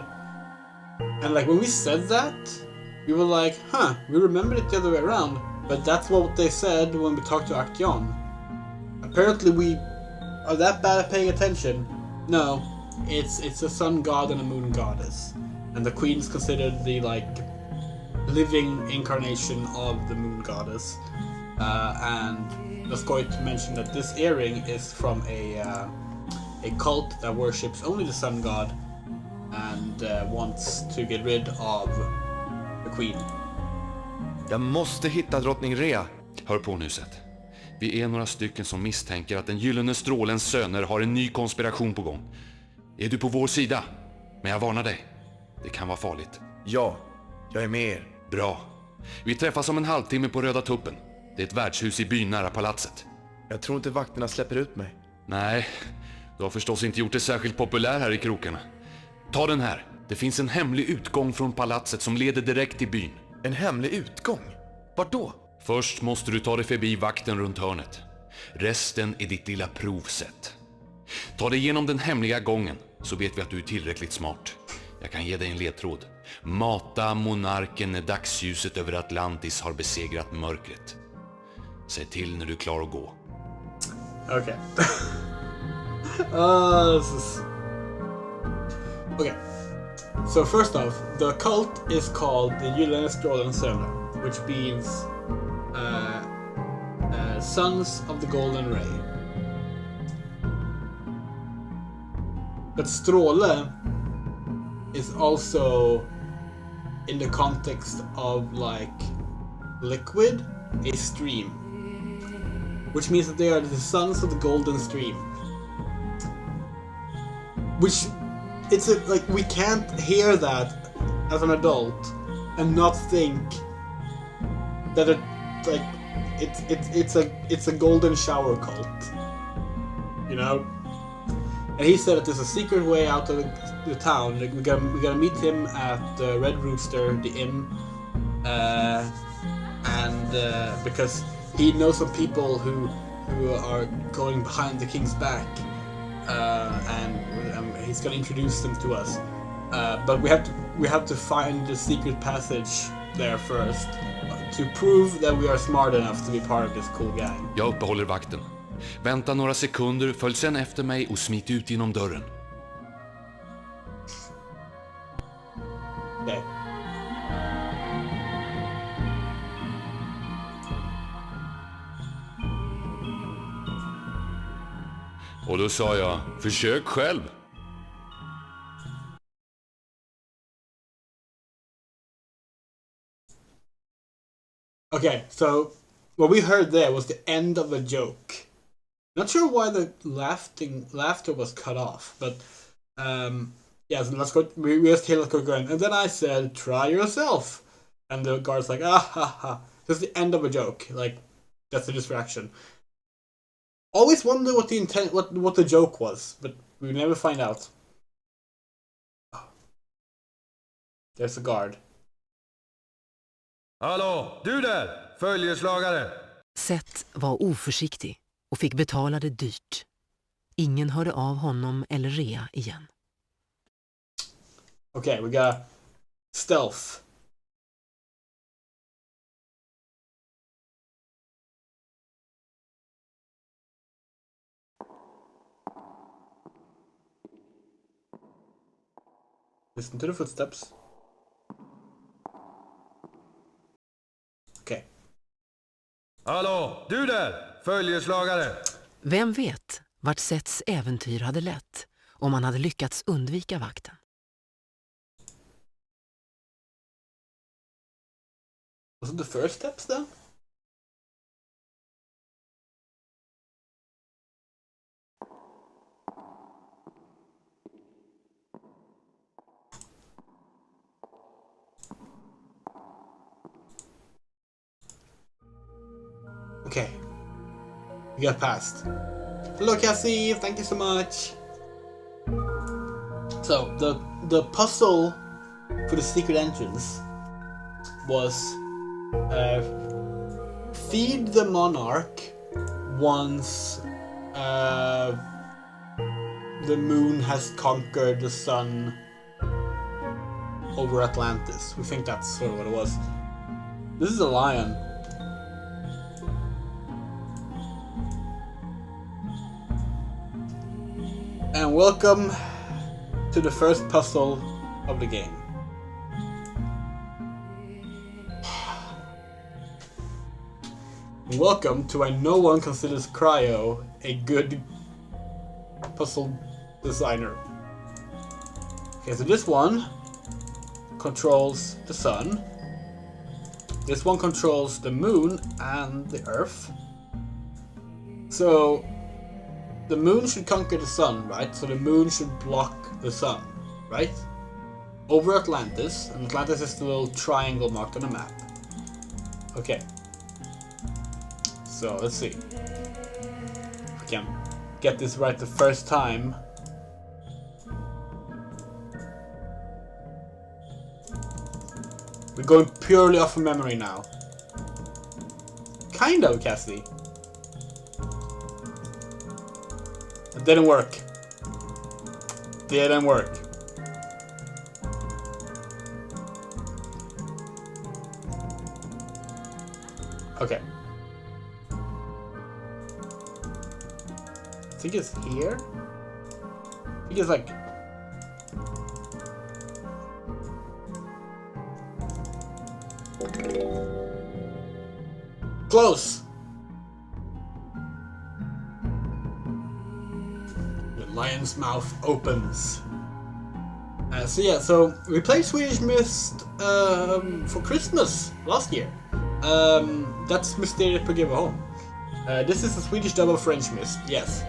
And like when we said that, we were like, huh, we remembered it the other way around. But that's what they said when we talked to Aktyon. Apparently we are that bad at paying attention. No, it's a sun god and a moon goddess. And the queen's considered the like living incarnation of the moon goddess. And Lascoit mentioned that this earring is from a cult that worships only the sun god and wants to get rid of the queen. Jag måste hitta drottning Rea. Hör på nu, Seth. Vi är några stycken som misstänker att den gyllene strålens söner har en ny konspiration på gång. Är du på vår sida? Men jag varnar dig. Det kan vara farligt. Ja, jag är med er. Bra. Vi träffas om en halvtimme på Röda Tuppen. Det är ett värdshus i byn nära palatset. Jag tror inte vakterna släpper ut mig. Nej, du har förstås inte gjort det särskilt populär här i krokarna. Ta den här. Det finns en hemlig utgång från palatset som leder direkt till byn. En hemlig utgång? Vart då? Först måste du ta dig förbi vakten runt hörnet. Resten är ditt lilla provsätt. Ta dig igenom den hemliga gången så vet vi att du är tillräckligt smart. Jag kan ge dig en ledtråd. Mata monarken när dagsljuset över Atlantis har besegrat mörkret. Säg till när du är klar att gå. Okay. Okay. So first off, the cult is called the Gyllene Strålen Söner, which means Sons of the Golden Ray. But Stråle is also in the context of like liquid, a stream, which means that they are the sons of the golden stream. Which it's like we can't hear that as an adult and not think that it's a golden shower cult, you know. And he said that there's a secret way out of the town. Like, we gotta meet him at the Red Rooster, the inn, and because he knows some people who are going behind the king's back, and he's gonna introduce them to us. But we have to find the secret passage there first to prove that we are smart enough to be part of this cool gang. Jag uppehåller vakten. Vänta några sekunder, följ sen efter mig och smit ut genom dörren. Okay. Och då sa jag, försök själv. Okay, so what we heard there was the end of a joke. Not sure why the laughter was cut off, but yeah, so let's go. We just hear let's go going, and then I said, "Try yourself," and the guard's like, "Ah ha ha." That's the end of a joke. Like that's a distraction. Always wonder what the intent, what the joke was, but we never find out. There's a guard. Hallå, du där, följeslagare! Seth var oförsiktig och fick betala det dyrt. Ingen hörde av honom eller Rea igen. Okay, we got stealth. Listen to the footsteps. Okay. Hallå, du där, följeslagare! Vem vet vart Seths äventyr hade lett om han hade lyckats undvika vakten? Was it the first steps then? Okay. We got past. Hello Cassie, thank you so much. So the puzzle for the secret entrance was feed the monarch once the moon has conquered the sun over Atlantis. We think that's sort of what it was. This is a lion. And welcome to the first puzzle of the game. Welcome to why no one considers Cryo a good puzzle designer. Okay, so this one controls the sun. This one controls the moon and the earth. So the moon should conquer the sun, right? So the moon should block the sun, right? Over Atlantis, and Atlantis is the little triangle marked on the map. Okay. So let's see if we can get this right the first time. We're going purely off of memory now. Kind of, Cassie. Didn't work. Didn't work. Okay. I think it's here. I think it's like... Close! The lion's mouth opens. So we played Swedish Mist for Christmas last year. That's Mysterious på Greveholm. This is a Swedish dub of French Mist, yes.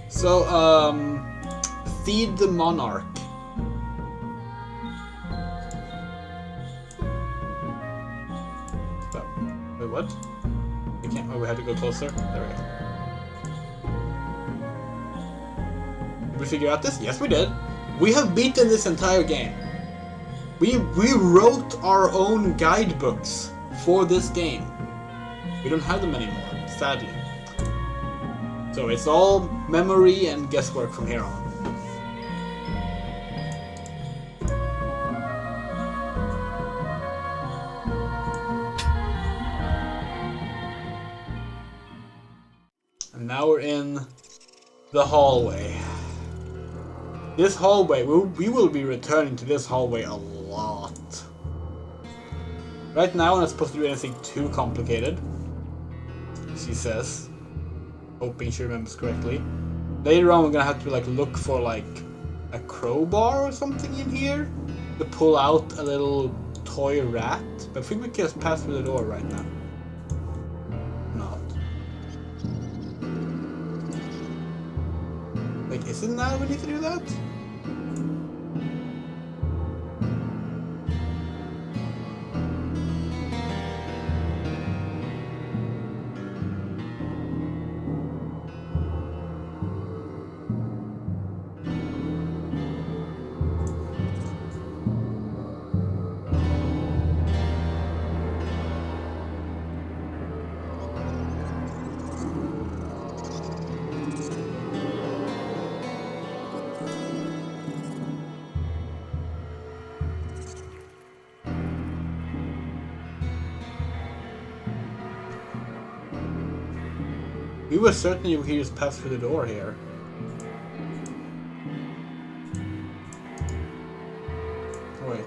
So, feed the monarch. Wait, what? We can't. Oh, we had to go closer. There we go. Did we figure out this? Yes, we did. We have beaten this entire game. We wrote our own guidebooks for this game. We don't have them anymore, sadly. So it's all memory and guesswork from here on. And now we're in the hallway. This hallway, we will be returning to this hallway a lot. Right now, I'm not supposed to do anything too complicated, she says, hoping she remembers correctly. Later on, we're gonna have to like look for like a crowbar or something in here to pull out a little toy rat. But I think we can just pass through the door right now. Not. Like, is it now we need to do that? We were certain you could just pass through the door here. Oh, wait.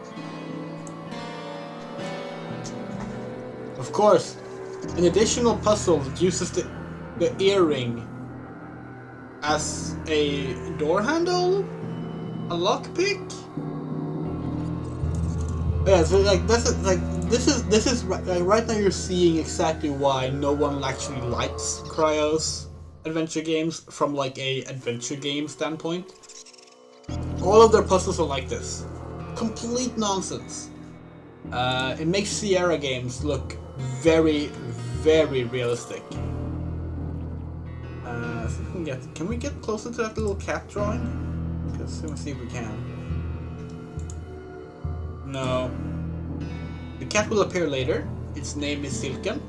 Of course, an additional puzzle that uses the earring as a door handle? A lockpick? Yeah, so like this is right now you're seeing exactly why no one actually likes Cryo's adventure games from like a adventure game standpoint. All of their puzzles are like this. Complete nonsense. It makes Sierra games look very, very realistic. So can we get closer to that little cat drawing? Because let's see if we can. No. The cat will appear later. Its name is Silken.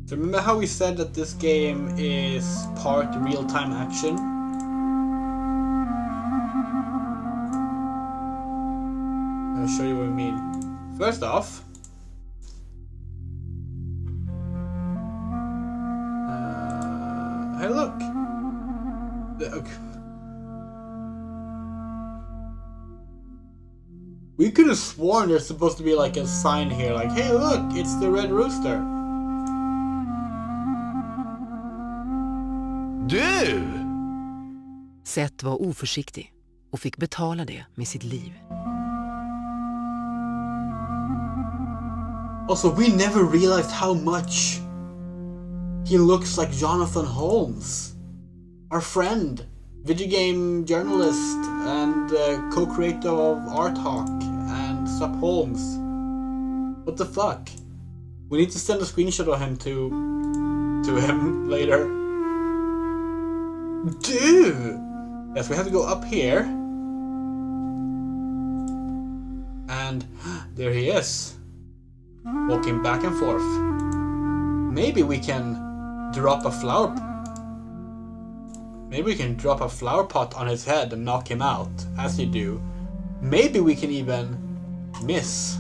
So remember how we said that this game is part real-time action? I'll show you what I mean. First off, hey look! Okay. We could have sworn there's supposed to be like a sign here like, hey look, it's the Red Rooster. Du! Seth var oförsiktig och fick betala det med sitt liv. Also, we never realized how much he looks like Jonathan Holmes, our friend, video game journalist and and co-creator of Art Hawk and Sup Holmes. What the fuck? We need to send a screenshot of him to him later. Dude! Yes, we have to go up here. And there he is. Walking back and forth. Maybe we can drop a flower... Maybe we can drop a flower pot on his head and knock him out, as you do. Maybe we can even miss.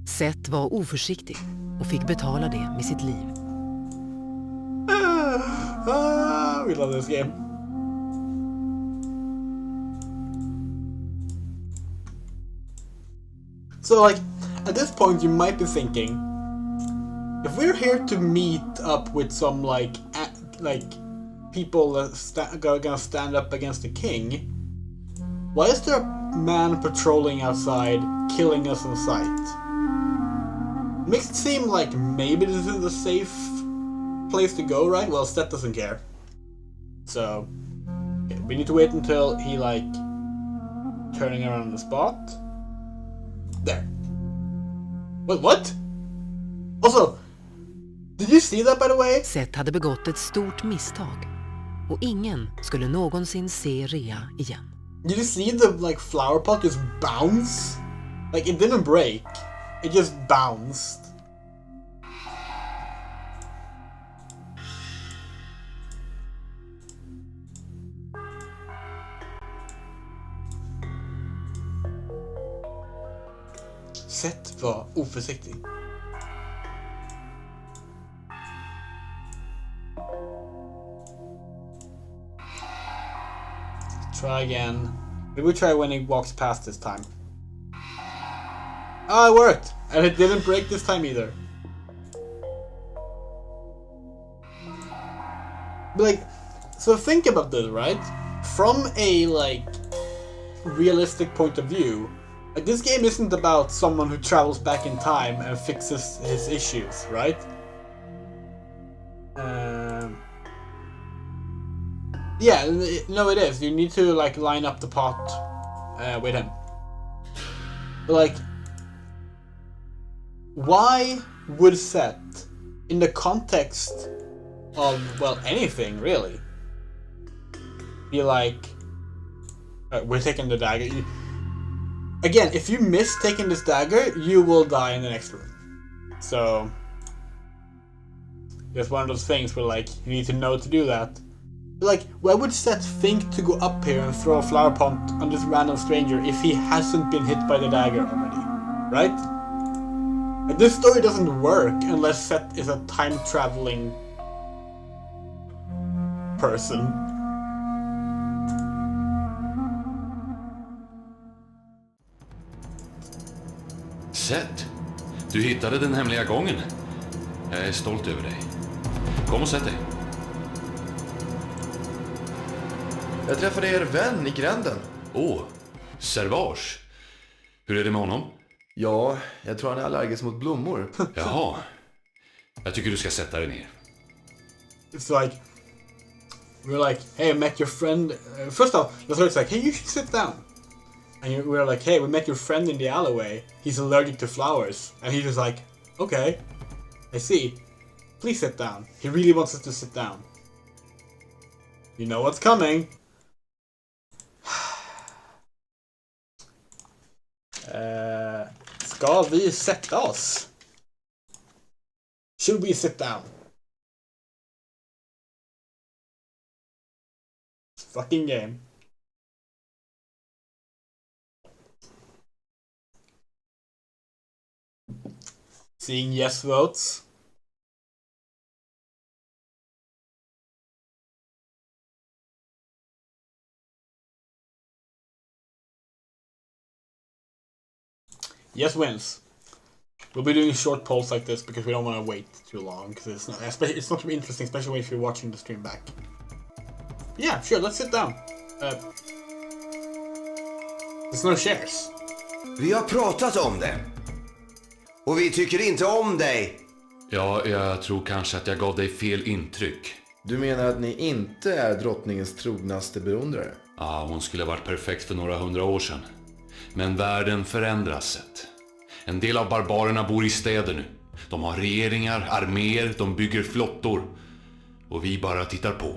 Seth var oförsiktig och fick betala det med sitt liv. We love this game. So like, at this point you might be thinking, if we're here to meet up with some like people that gonna stand up against the king, why is there a man patrolling outside killing us on sight? Makes it seem like maybe this is a safe place to go, right? Well, Seth doesn't care. So, okay, we need to wait until he like turning around the spot. There. Wait, what? Also, did you see that by the way? Seth hade begått ett stort misstag och ingen skulle någonsin se Rhea igen. Did you see the like flower pot just bounce? Like it didn't break. It just bounced. Seth var oförsiktig. Try again. Maybe we try when he walks past this time. Oh, it worked! And it didn't break this time either. But like, so think about this, right? From a like realistic point of view, like this game isn't about someone who travels back in time and fixes his issues, right? Yeah, no, it is. You need to like line up the pot with him. But like, why would Seth, in the context of, well, anything really, be like, we're taking the dagger. Again, if you miss taking this dagger, you will die in the next room. So, it's one of those things where like, you need to know to do that. Like, why would Seth think to go up here and throw a flower pot on this random stranger if he hasn't been hit by the dagger already? Right? Like, this story doesn't work unless Seth is a time-traveling person. Seth, du hittade den hemliga gången. Jag är stolt över dig. Kom och sätt dig. Jag träffade er vän i gränden. Åh, Servage. Hur är det med honom? Ja, jag tror han är allergisk mot blommor. Jaha. Jag tycker du ska sätta dig ner. It's like, we're like, hey, I met your friend. First off, it's like, hey, you should sit down. And we're like, hey, we met your friend in the alleyway. He's allergic to flowers. And he's just like, okay, I see. Please sit down. He really wants us to sit down. You know what's coming. Ska vi sätta oss? Should we sit down? Fucking game. Seeing yes votes. Yes wins. We'll be doing short polls like this because we don't want to wait too long because it's not really interesting, especially if you're watching the stream back. Yeah, sure, let's sit down. There's no shares. Vi har pratat om det. Och vi tycker inte om dig. Ja, jag tror kanske att jag gav dig fel intryck. Du menar att ni inte är drottningens trognaste beundrare? Ja, hon skulle ha varit perfekt för några 100 år sedan. Men världen förändras. En del av barbarerna bor i städer nu. De har regeringar, arméer, de bygger flottor. Och vi bara tittar på.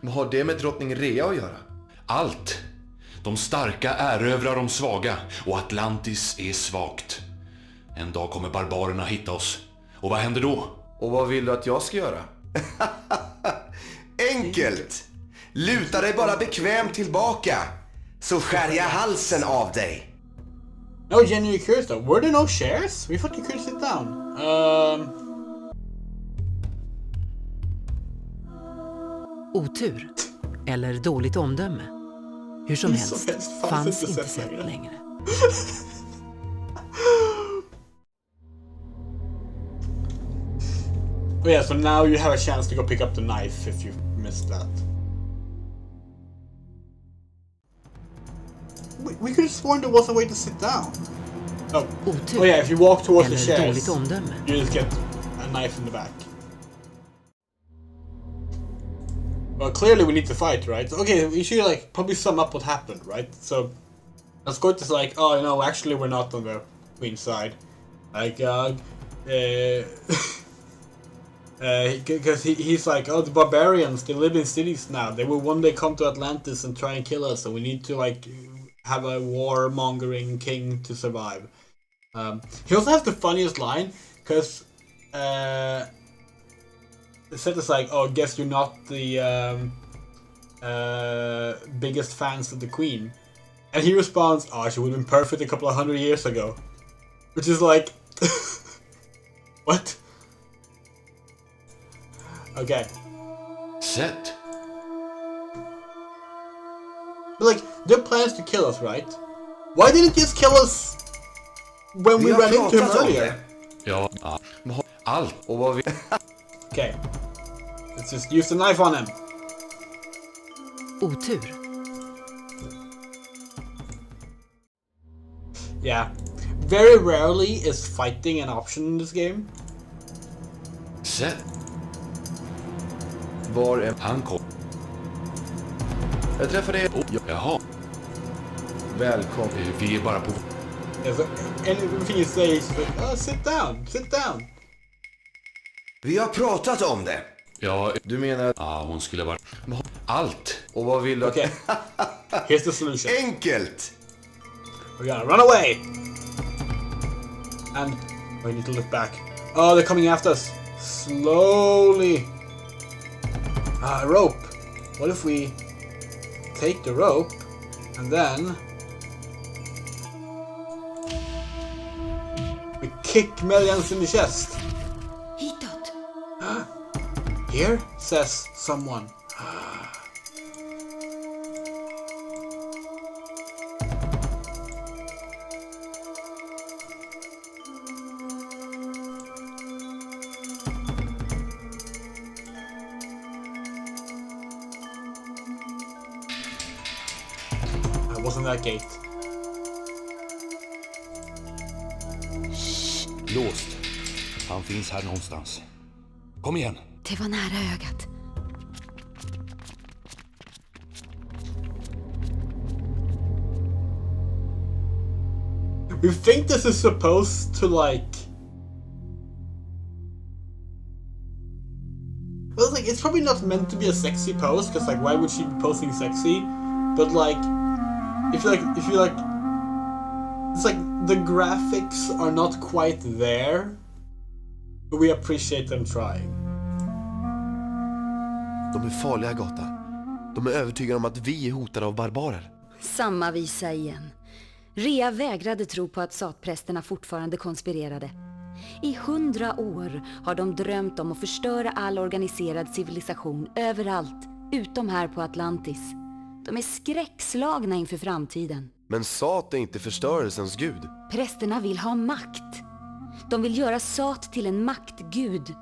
Vad har det med drottning Rea att göra? Allt. De starka erövrar de svaga och Atlantis är svagt. En dag kommer barbarerna hitta oss. Och vad händer då? Och vad vill du att jag ska göra? Enkelt! Luta dig bara bekvämt tillbaka, så skär jag halsen av dig. No, genuinely curious though. Were there no chairs? We thought you could sit down. Otur. Eller dåligt omdöme. Hur som helst fanns inte sett längre. Oh yeah, so now you have a chance to go pick up the knife if you missed that. We could have sworn there was a way to sit down. Oh yeah, if you walk towards the chairs, you just get a knife in the back. Well, clearly we need to fight, right? Okay, we should like probably sum up what happened, right? So, Scott is like, oh no, actually we're not on the Queen's side. Like, because he's like, oh, the barbarians, they live in cities now. They will one day come to Atlantis and try and kill us, and we need to like have a warmongering king to survive. He also has the funniest line, because Seth is like, oh, I guess you're not the biggest fans of the Queen. And he responds, oh, she would have been perfect a couple of 100 years ago. Which is like... What? Okay. Seth? But like, their plans to kill us, right? Why didn't you just kill us when we ran into him earlier? Ja, allt. Och vad vi... Okay. Let's just use the knife on him. Otur. Yeah. Very rarely is fighting an option in this game. Seth? Var är... Han kom. Jag träffade er. Jaha. Välkommen. Vi är bara på... Yeah, so anything you say is like, oh, sit down, sit down. Vi har pratat om det. Ja, du menar... Ja, hon skulle vara... Allt. Och vad vill du att... Okay. Here's the solution. Enkelt. We gotta run away. And we need to look back. Oh, they're coming after us. Slowly. A rope. What if we take the rope and then we kick Melians in the chest? Hitåt. Here, says someone. Wasn't that gate? Låst. Han finns här någonstans. Kom igen. Det var nära ögat. We think this is supposed to like... Well, like it's probably not meant to be a sexy pose, because like why would she be posing sexy? But like... If you like, it's like the graphics are not quite there, but we appreciate them trying. De är farliga, Gotta. De är övertygade om att vi är hotade av barbarer. Samma visa igen. Rea vägrade tro på att satprästerna fortfarande konspirerade. I 100 år har de drömt om att förstöra all organiserad civilisation överallt, utom här på Atlantis. De är skräckslagna inför framtiden. Men Sat är inte förstörelsens gud. Prästerna vill ha makt. De vill göra Sat till en maktgud.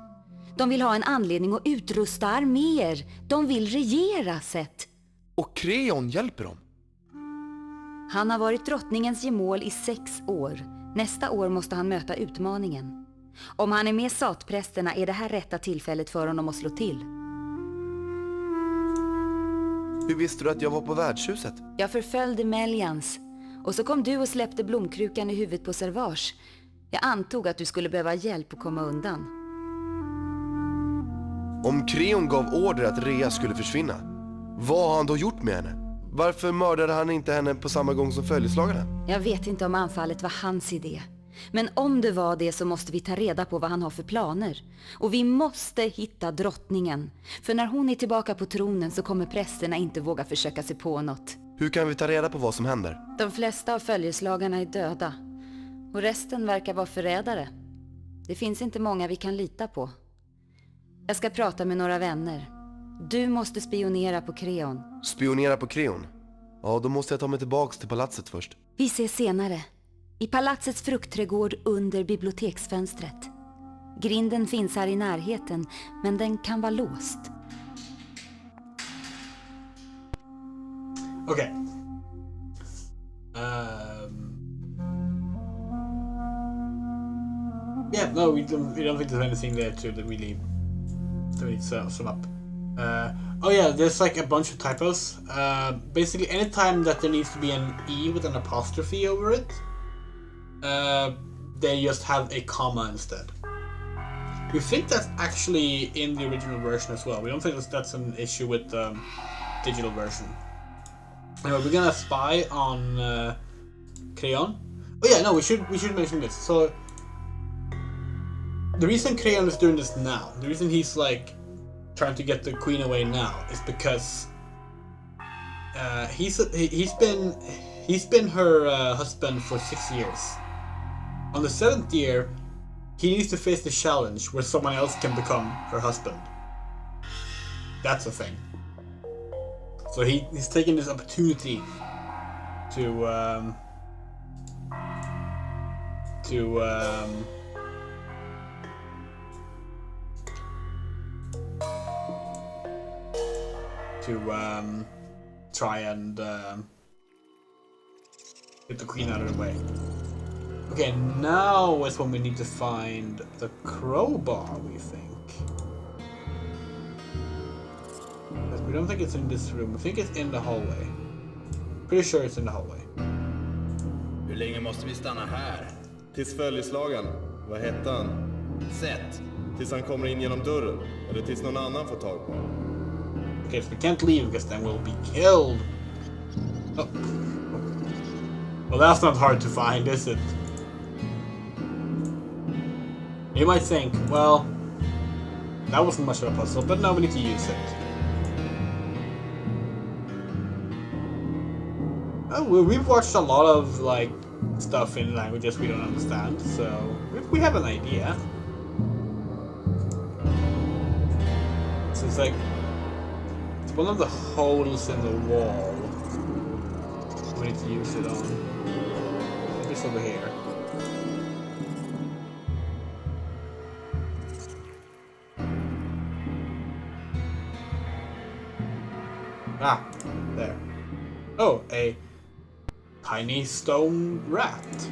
De vill ha en anledning att utrusta arméer. De vill regera, Seth. Och Cryon hjälper dem. Han har varit drottningens gemål i 6 år. Nästa år måste han möta utmaningen. Om han är med satprästerna är det här rätta tillfället för honom att slå till. Hur visste du att jag var på värdshuset? Jag förföljde Melians. Och så kom du och släppte blomkrukan i huvudet på Servage. Jag antog att du skulle behöva hjälp att komma undan. Om Creon gav order att Rea skulle försvinna, vad har han då gjort med henne? Varför mördade han inte henne på samma gång som följeslagarna? Jag vet inte om anfallet var hans idé. Men om det var det så måste vi ta reda på vad han har för planer. Och vi måste hitta drottningen. För när hon är tillbaka på tronen så kommer prästerna inte våga försöka sig på något. Hur kan vi ta reda på vad som händer? De flesta av följeslagarna är döda. Och resten verkar vara förrädare. Det finns inte många vi kan lita på. Jag ska prata med några vänner. Du måste spionera på Creon. Spionera på Creon? Ja, då måste jag ta mig tillbaks till palatset först. Vi ses senare. I palatsets fruktträdgård under biblioteksfönstret. Grinden finns här i närheten, men den kan vara låst. Okay. Yeah, no, we don't think there's anything there to really sum up. Oh yeah, there's like a bunch of typos. Basically, anytime that there needs to be an E with an apostrophe over it, they just have a comma instead. We think that's actually in the original version as well. We don't think that's an issue with the digital version. Anyway, we're gonna spy on Creon. Oh yeah, no, we should mention this. So the reason Creon is doing this now, the reason he's like trying to get the queen away now, is because he's been her husband for 6 years. On the 7th year, he needs to face the challenge where someone else can become her husband. That's the thing. So he's taking this opportunity to try and get the queen out of the way. Okay, now is when we need to find the crowbar, we think. But we don't think it's in this room. We think it's in the hallway. Pretty sure it's in the hallway. Hur länge måste vi stanna här? Tills följeslagaren. Vad hette han? Seth. Tills han kommer in genom dörren. Eller tills någon annan får tag på honom. Okay, so we can't leave because then we'll be killed. Oh. Well, that's not hard to find, is it? You might think, well, that wasn't much of a puzzle, but now we need to use it. Oh, we've watched a lot of like stuff in languages we don't understand, so we have an idea. So it's like it's one of the holes in the wall. We need to use it on. It's over here. Ah, there. Oh, a tiny stone rat.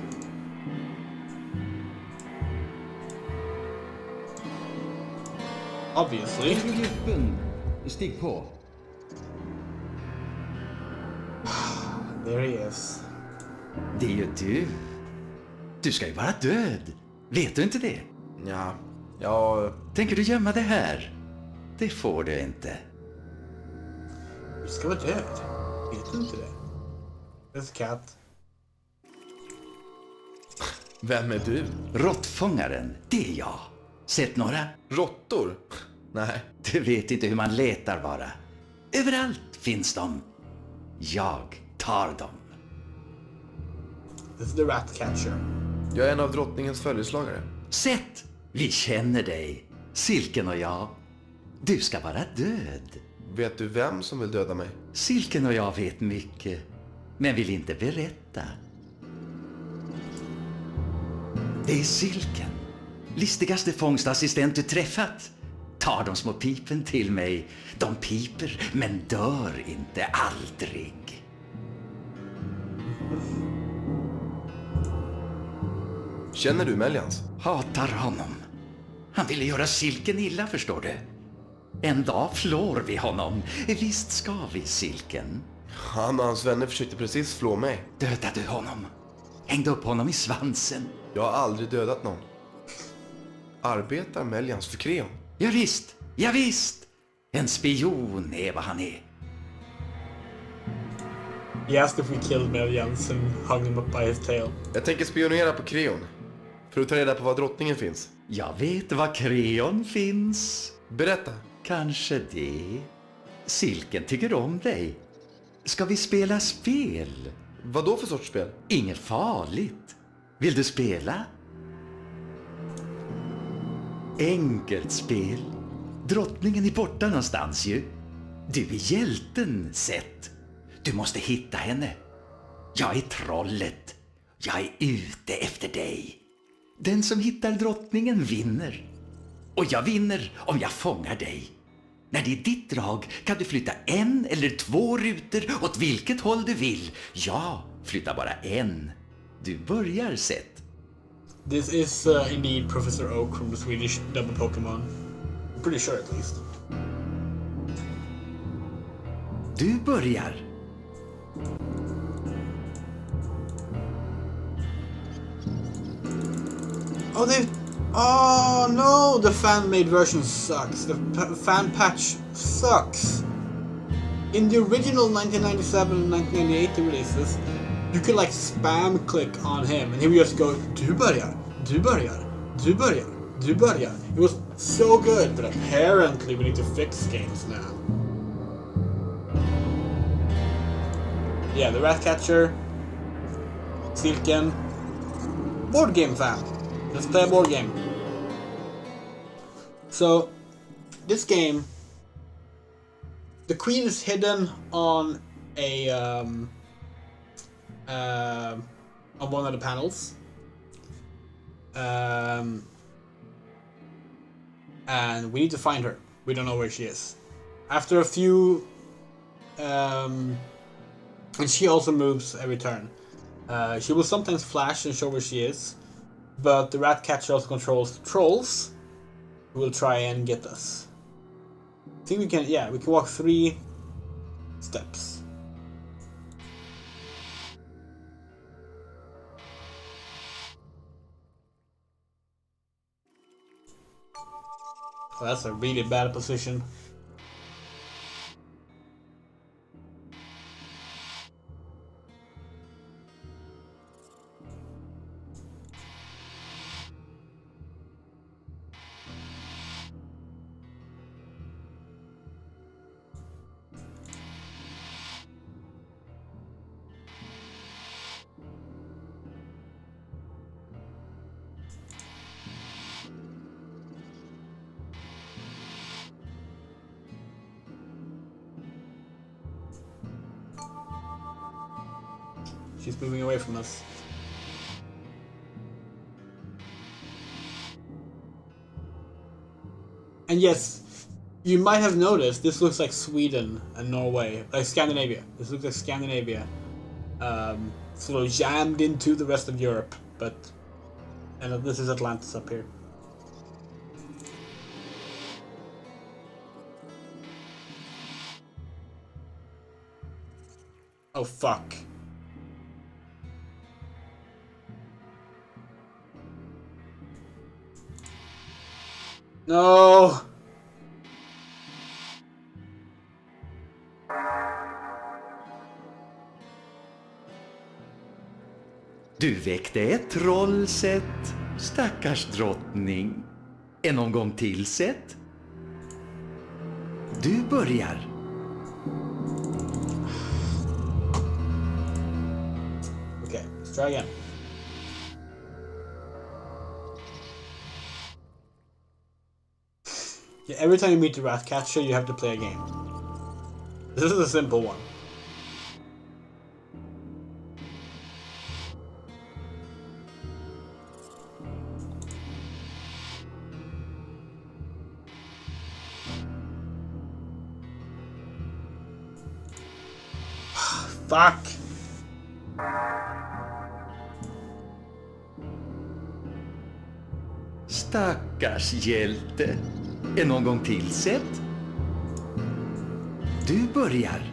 Obviously. Stig på. There he is. Det är ju du. Du ska ju vara död. Vet du inte det? Ja. Tänker du gömma det här? Det får du inte. Du ska vara död. Vet du inte det? There's a cat. Vem är du? Råttfångaren, det är jag. Sett några? Råttor? Nej. Du vet inte hur man letar bara. Överallt finns de. Jag tar dem. This is the rat catcher. Jag är en av drottningens följeslagare. Sett, vi känner dig. Silken och jag. Du ska vara död. Vet du vem som vill döda mig? Silken och jag vet mycket, men vill inte berätta. Det är Silken, listigaste fångstassistent du träffat. Tar de små pipen till mig. De piper, men dör inte, aldrig. Känner du Melians? Hatar honom. Han ville göra Silken illa, förstår du. En dag flår vi honom. Visst ska vi, Silken? Han och hans vänner försökte precis flå mig. Dödade du honom? Hängde upp honom i svansen? Jag har aldrig dödat någon. Arbetar Melians för Cryon? Ja, visst. Ja, visst. En spion är vad han är. He asked if we killed Melians and hung him up by his tail. Jag tänker spionera på Cryon. För att ta reda på var drottningen finns. Jag vet var Cryon finns. Berätta. Kanske det. Silken tycker om dig. Ska vi spela spel? Vad då för sorts spel? Inget farligt. Vill du spela? Enkelt spel. Drottningen är borta någonstans ju. Du är hjälten, Seth. Du måste hitta henne. Jag är trollet. Jag är ute efter dig. Den som hittar drottningen vinner. Och jag vinner om jag fångar dig. När det är ditt drag kan du flytta 1 eller 2 rutor åt vilket håll du vill. Jag flyttar bara 1. Du börjar, Seth. This is indeed Professor Oak from the Swedish double Pokemon. I'm pretty sure at least. Du börjar. Oh no! The fan-made version sucks. The fan patch sucks. In the original 1997 and 1998 releases, you could like spam click on him and he would just go, du börjar, du börjar, du börjar, du börjar. It was so good, but apparently we need to fix games now. Yeah, the Ratcatcher, Silken, board game fan. Let's play a board game. So, this game, the queen is hidden on a on one of the panels, and we need to find her. We don't know where she is. After a few, and she also moves every turn. She will sometimes flash and show where she is. But the Ratcatcher also controls the trolls, who will try and get us. I think we can, yeah, we can walk 3 steps. Oh, that's a really bad position. She's moving away from us. And yes, you might have noticed this looks like Sweden and Norway, like Scandinavia. This looks like Scandinavia, sort of jammed into the rest of Europe. But, and this is Atlantis up here. Oh fuck. No! Du väckte ett troll, Seth. Stackars drottning. En omgång till, Seth. Du börjar. Okay, let's try again. Yeah, every time you meet the Ratcatcher, you have to play a game. This is a simple one. Fuck! Stackars hjälte. En omgång till, Seth. du börjar.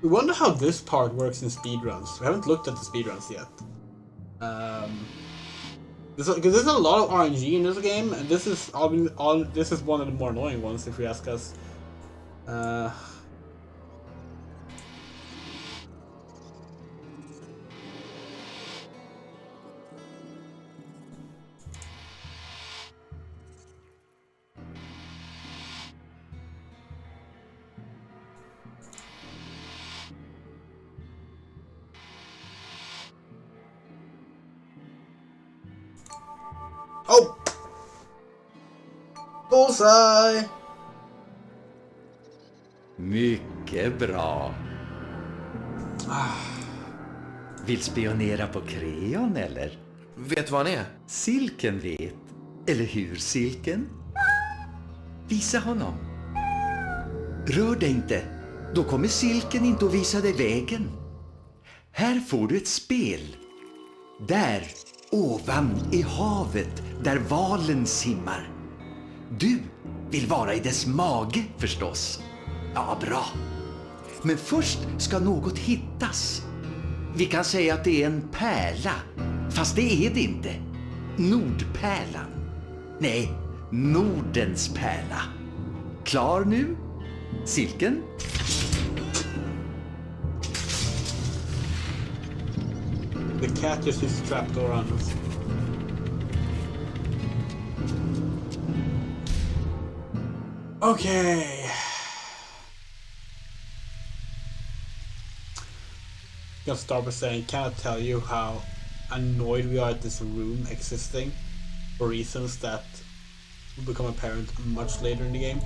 We wonder how this part works in speedruns. We haven't looked at the speedruns yet. Because there's a lot of RNG in this game, and this is this is one of the more annoying ones, if you ask us. Oh! Bullseye! Mycket bra. Vill spionera på Cryon eller? Vet vad han är? Silken vet. Eller hur, Silken? Visa honom. Rör dig inte. Då kommer Silken inte att visa dig vägen. Här får du ett spel. Där, ovan i havet, där valen simmar. Du vill vara i dess mage, förstås. Ja, bra. Men först ska något hittas. Vi kan säga att det är en pärla, fast det är det inte. Nordpärlan. Nej, Nordens pärla. Klar nu? Silken? The cat just used the trapdoor on us. Okay. I'm gonna start by saying, can I tell you how annoyed we are at this room existing for reasons that will become apparent much later in the game?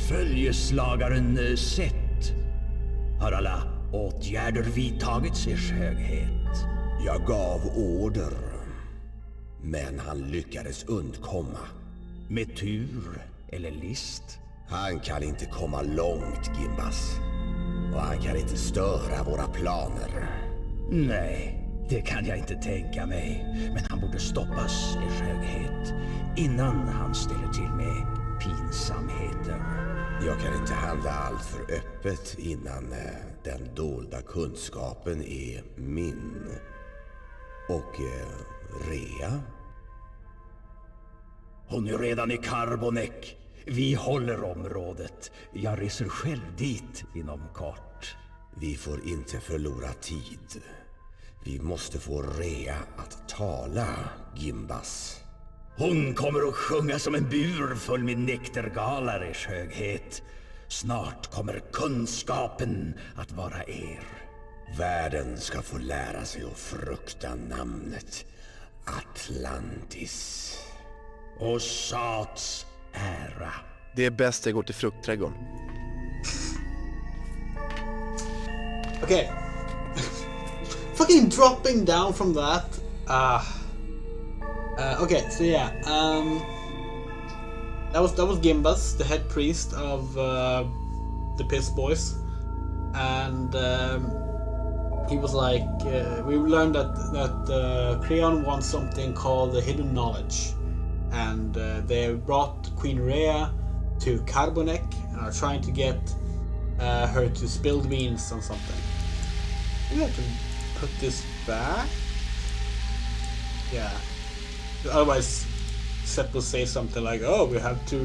Följeslagaren sett. Har alla åtgärder vidtagits, ers höghet? Jag gav order, men han lyckades undkomma. Med tur eller list? Han kan inte komma långt, Gimbas. Och han kan inte störa våra planer. Nej, det kan jag inte tänka mig. Men han borde stoppas, ers höghet, innan han ställer till med pinsamheter. Jag kan inte handla allt för öppet innan den dolda kunskapen är min. Och Rea? Hon är redan i Carbonek. Vi håller området. Jag reser själv dit inom kort. Vi får inte förlora tid. Vi måste få Rea att tala, Gimbas. Hon kommer att sjunga som en bur full med nektargalar, ers höghet. Snart kommer kunskapen att vara er. Världen ska få lära sig att frukta namnet Atlantis. Och Sats ära. Det är bäst jag går till fruktträdgården. Okay. Fucking dropping down from that. Okay, so yeah, that was Gimbas, the head priest of the Piss Boys, and he was like, we learned that Cryon wants something called the hidden knowledge, and they brought Queen Rea to Carbonek and are trying to get her to spill the beans on something. We have to put this back. Yeah. Otherwise, Seth will say something like, "Oh, we have to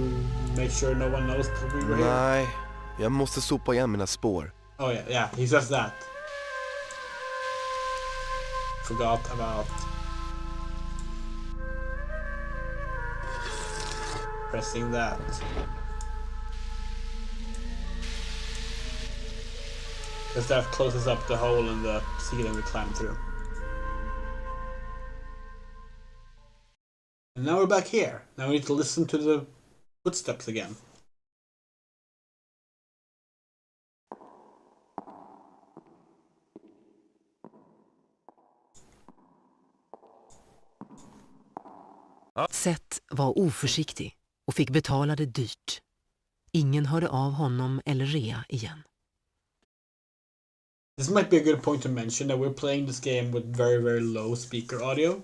make sure no one knows that we were here." Nej, jag måste sopa igen mina spår. Oh yeah, he says that. forgot about pressing that. Because that closes up the hole in the ceiling we climbed through. And now we're back here. Now we need to listen to the footsteps again. Seth var oförsiktig och fick betala det dyrt. Ingen hörde av honom eller Rea igen. This might be a good point to mention that we're playing this game with very, very low speaker audio.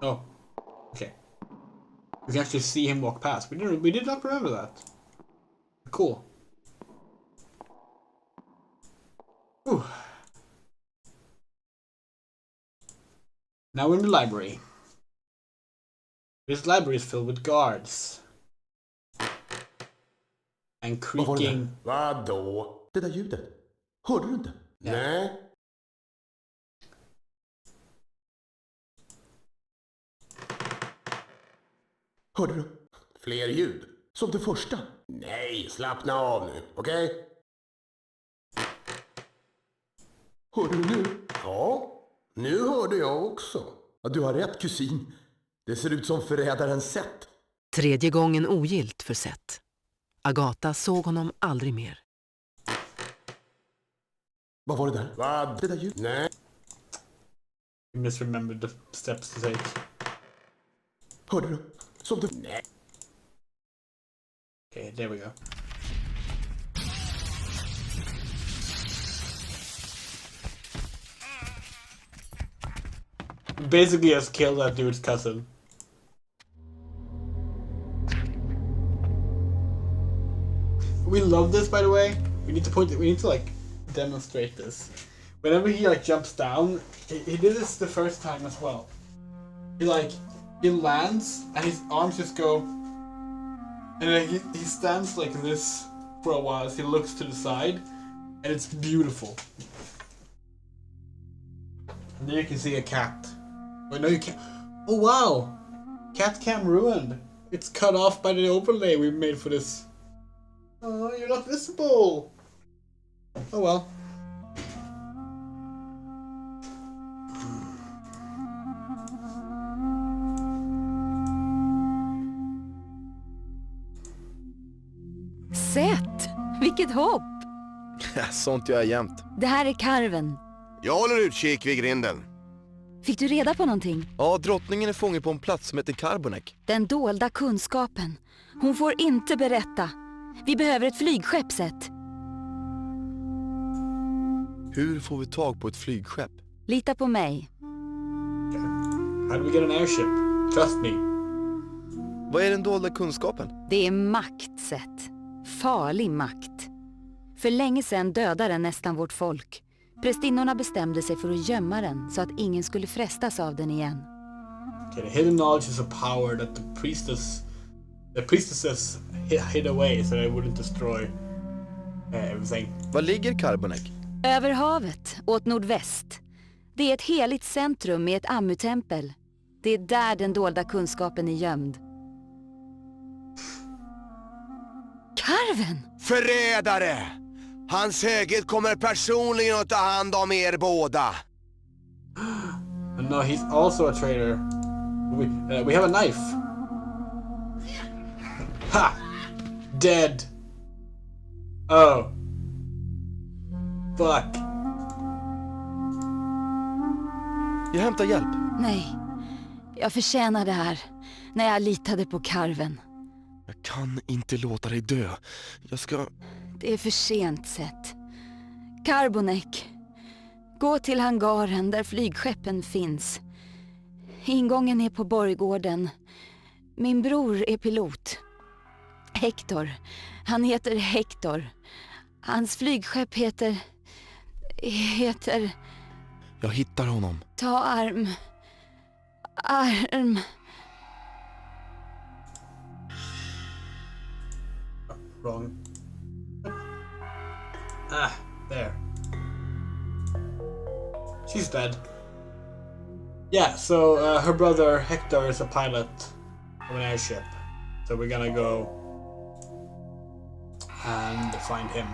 Oh, okay. We can actually see him walk past. We did not remember that. Cool. Whew. Now we're in the library. This library is filled with guards. And creaking... Vadå? Det där ljudet? Hörde du inte? Nej. Hörde du? Fler ljud. Som det första. Nej, slappna av nu, okej? Hörde du nu? Ja, nu hörde jag också. Ja, du har rätt, kusin. Det ser ut som förrädaren Seth. Tredje gången ogilt för Seth. Agatha såg honom aldrig mer. Vad var det där? Vad? Det där ljud? Nej. You misremembered the steps to take. Hörde du? Som du... Nej. Okay, there we go. Basically just killed that dude's cousin. We love this, by the way. We need to like demonstrate this. Whenever he like jumps down, he did this the first time as well. He lands and his arms just go, and then he stands like this for a while as he looks to the side, and it's beautiful. And then you can see a cat. Wait, no, you can't. Oh wow! Cat cam ruined. It's cut off by the overlay we made for this. Oh, you're not visible. Oh well. Seth, vilket hopp! Sånt gör jag jämt. Det här är Karven. Jag håller utkik vid grinden. Fick du reda på någonting? Ja, drottningen är fången på en plats som heter Carbonek. Den dolda kunskapen. Hon får inte berätta. Vi behöver ett flygskepp, Seth. Hur får vi tag på ett flygskepp? Lita på mig. How do we get an airship? Trust me. Vad är den dolda kunskapen? Det är makt, Seth. Farlig makt. För länge sedan dödade den nästan vårt folk. Prästinnorna bestämde sig för att gömma den så att ingen skulle frestas av den igen. Okay, the hidden knowledge is a power that the priestesses hid away so they wouldn't destroy everything. Var ligger Carbonek? Över havet, åt nordväst. Det är ett heligt centrum med ett Amu-tempel. Det är där den dolda kunskapen är gömd. Karven! Förrädare! Hans höghet kommer personligen att ta hand om er båda. No, he's also a traitor. We have a knife. Ha! Dead. Oh. Fuck. Jag hämtar hjälp. Nej, jag förtjänar det här när jag litade på Karven. Jag kan inte låta dig dö. Jag ska... Det är för sent, Seth. Carbonek. Gå till hangaren där flygskeppen finns. Ingången är på borggården. Min bror är pilot. Hector. Han heter Hector. Hans flygskepp heter... Jag hittar honom. Ta arm. Wrong. Ah, there. She's dead. Yeah, so her brother Hector is a pilot of an airship. So we're gonna go and find him.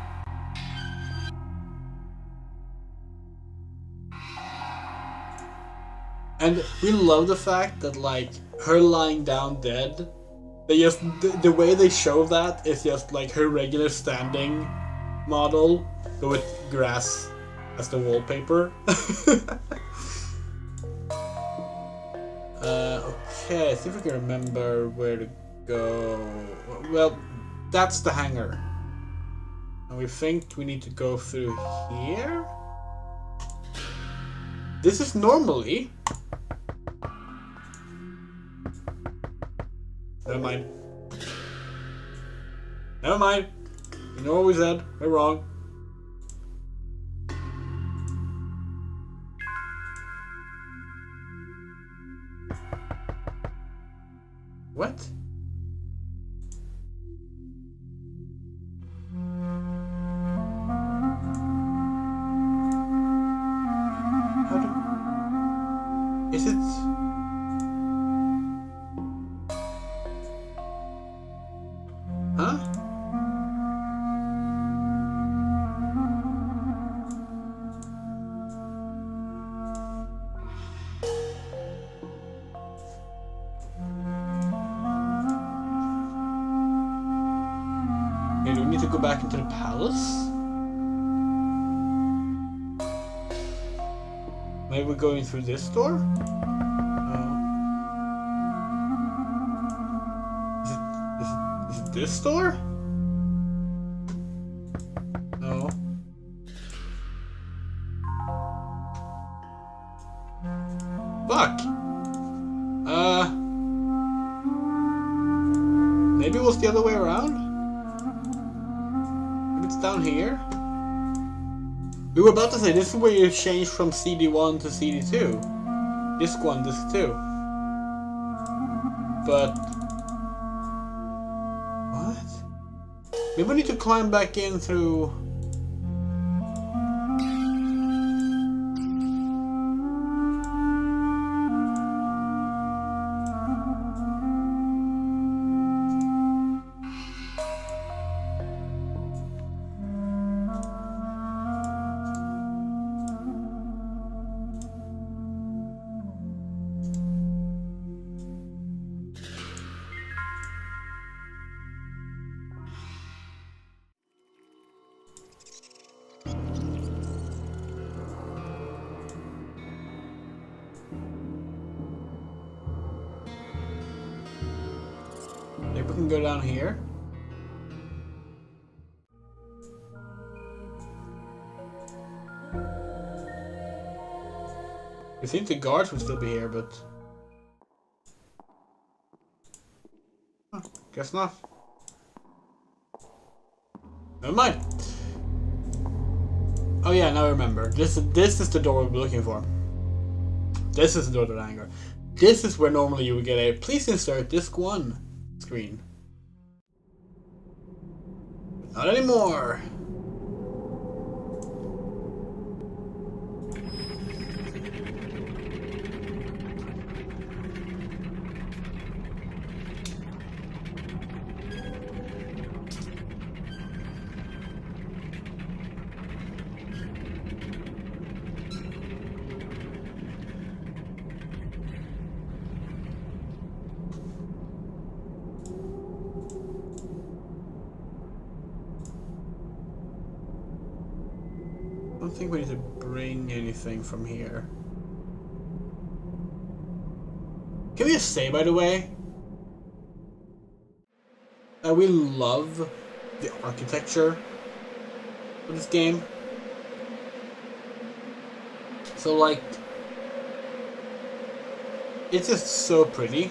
And we love the fact that, like, her lying down dead, they just the way they show that is just like her regular standing model, but with grass as the wallpaper. Okay, see if we can remember where to go. Well, that's the hangar. And we think we need to go through here? This is normally... Never mind. Never mind. You know what we said. We're wrong. What? How do... Is it... Huh? Okay, do we need to go back into the palace? Maybe we're going through this door? Is it this door? No. Fuck! Maybe it was the other way around? Maybe it's down here? We were about to say, this is where you change from CD1 to CD2. Disc 1, Disc 2. But... what? Maybe we need to climb back in through... maybe we can go down here. You think the guards would still be here, but... huh, guess not. Never mind. Oh yeah, now I remember. This is the door we were looking for. This is the door to the hangar. This is where normally you would get a please insert disc 1 screen. Not anymore. I don't think we need to bring anything from here. Can we just say, by the way, that we love the architecture of this game? So, like, it's just so pretty.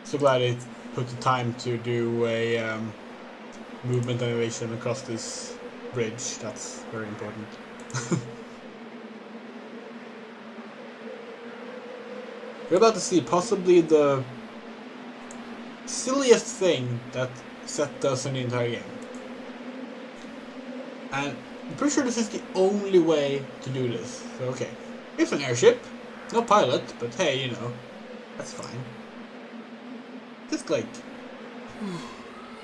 So glad it put the time to do a movement animation across this bridge. That's very important. We're about to see possibly the silliest thing that Seth does in the entire game. And I'm pretty sure this is the only way to do this. So okay, here's an airship. No pilot, but hey, you know, that's fine. Just like...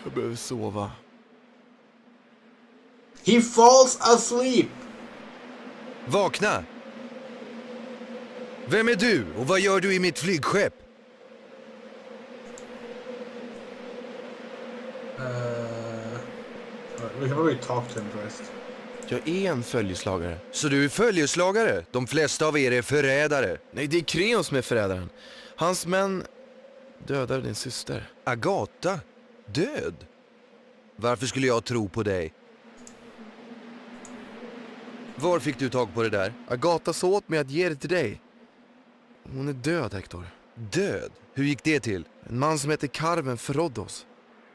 Jag behöver sova. He falls asleep! Vakna! Vem är du och vad gör du i mitt flygskepp? We can probably talk to him first. Jag är en följeslagare. Så du är följeslagare? De flesta av er är förrädare. Nej, det är Cryo som är förrädaren. Hans män dödade din syster. Agatha? Död? Varför skulle jag tro på dig? Var fick du tag på det där? Agatha sa åt mig att ge det till dig. Hon är död, Hector. Död? Hur gick det till? En man som heter Karven förrådde oss.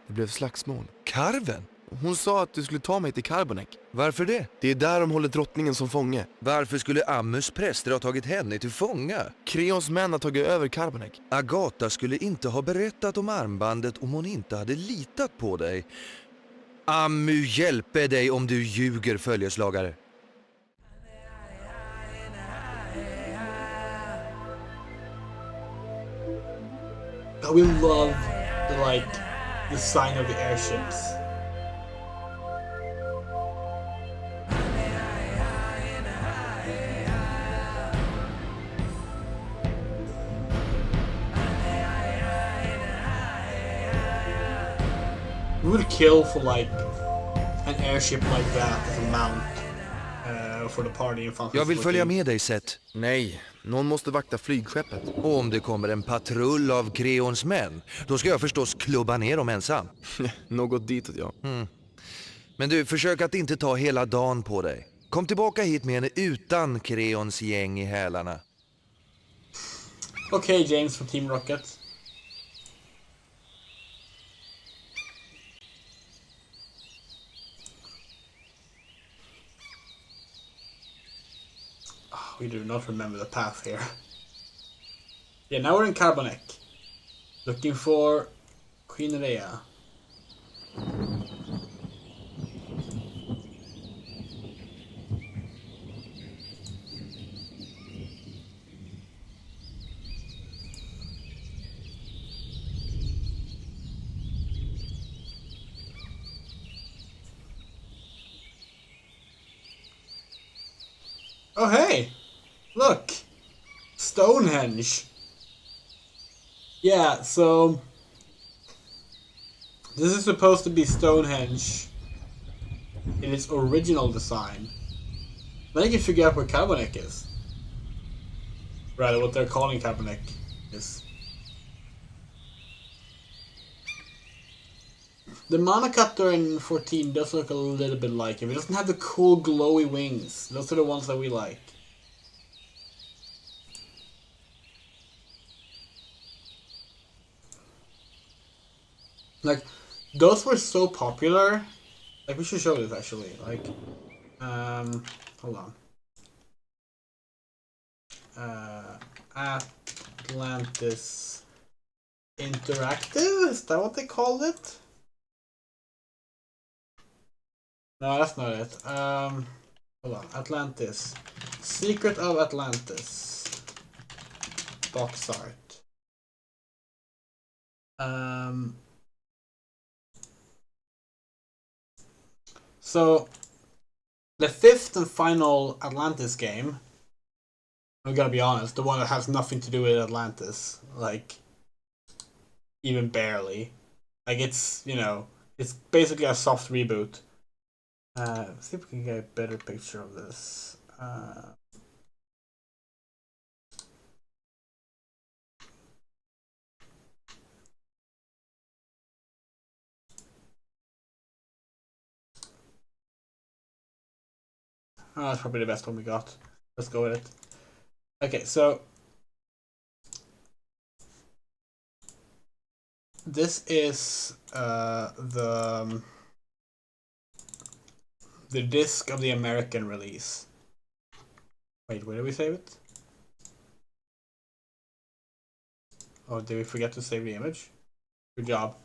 Det blev slagsmål. Karven? Hon sa att du skulle ta mig till Carbonek. Varför det? Det är där de håller drottningen som fånge. Varför skulle Ammus präster ha tagit henne till fånga? Cryos män har tagit över Carbonek. Agatha skulle inte ha berättat om armbandet om hon inte hade litat på dig. Ammu hjälper dig om du ljuger, följeslagare. We love the sign of the airships. We would kill for like an airship like that as a mount for the party in fun. Jag vill följa med dig, Seth. Nej, någon måste vakta flygskeppet. Och om det kommer en patrull av Creons män, då ska jag förstås klubba ner dem ensam. Något ditåt, ja. Men du, försök att inte ta hela dagen på dig. Kom tillbaka hit med henne utan Creons gäng i hälarna. Okej, James från Team Rocket. We do not remember the path here. Yeah, now we're in Carbonek. Looking for Queen Rhea. Oh hey! Look! Stonehenge! Yeah, so... This is supposed to be Stonehenge in its original design. Then you can figure out where Carbonek is. Rather, what they're calling Carbonek is. The Mana Cutter in 14 does look a little bit like him. It doesn't have the cool glowy wings. Those are the ones that we like. Like, those were so popular. Like, we should show this actually. Like, hold on. Atlantis Interactive? Is that what they called it? No, that's not it. Hold on. Atlantis. Secret of Atlantis. Box art. So, the fifth and final Atlantis game, I'm gonna be honest, the one that has nothing to do with Atlantis. Like, even barely. Like, it's, you know, it's basically a soft reboot. Let's see if we can get a better picture of this. Oh, that's probably the best one we got. Let's go with it. Okay, so this is the disc of the American release. Wait, where did we save it? Oh, did we forget to save the image? Good job.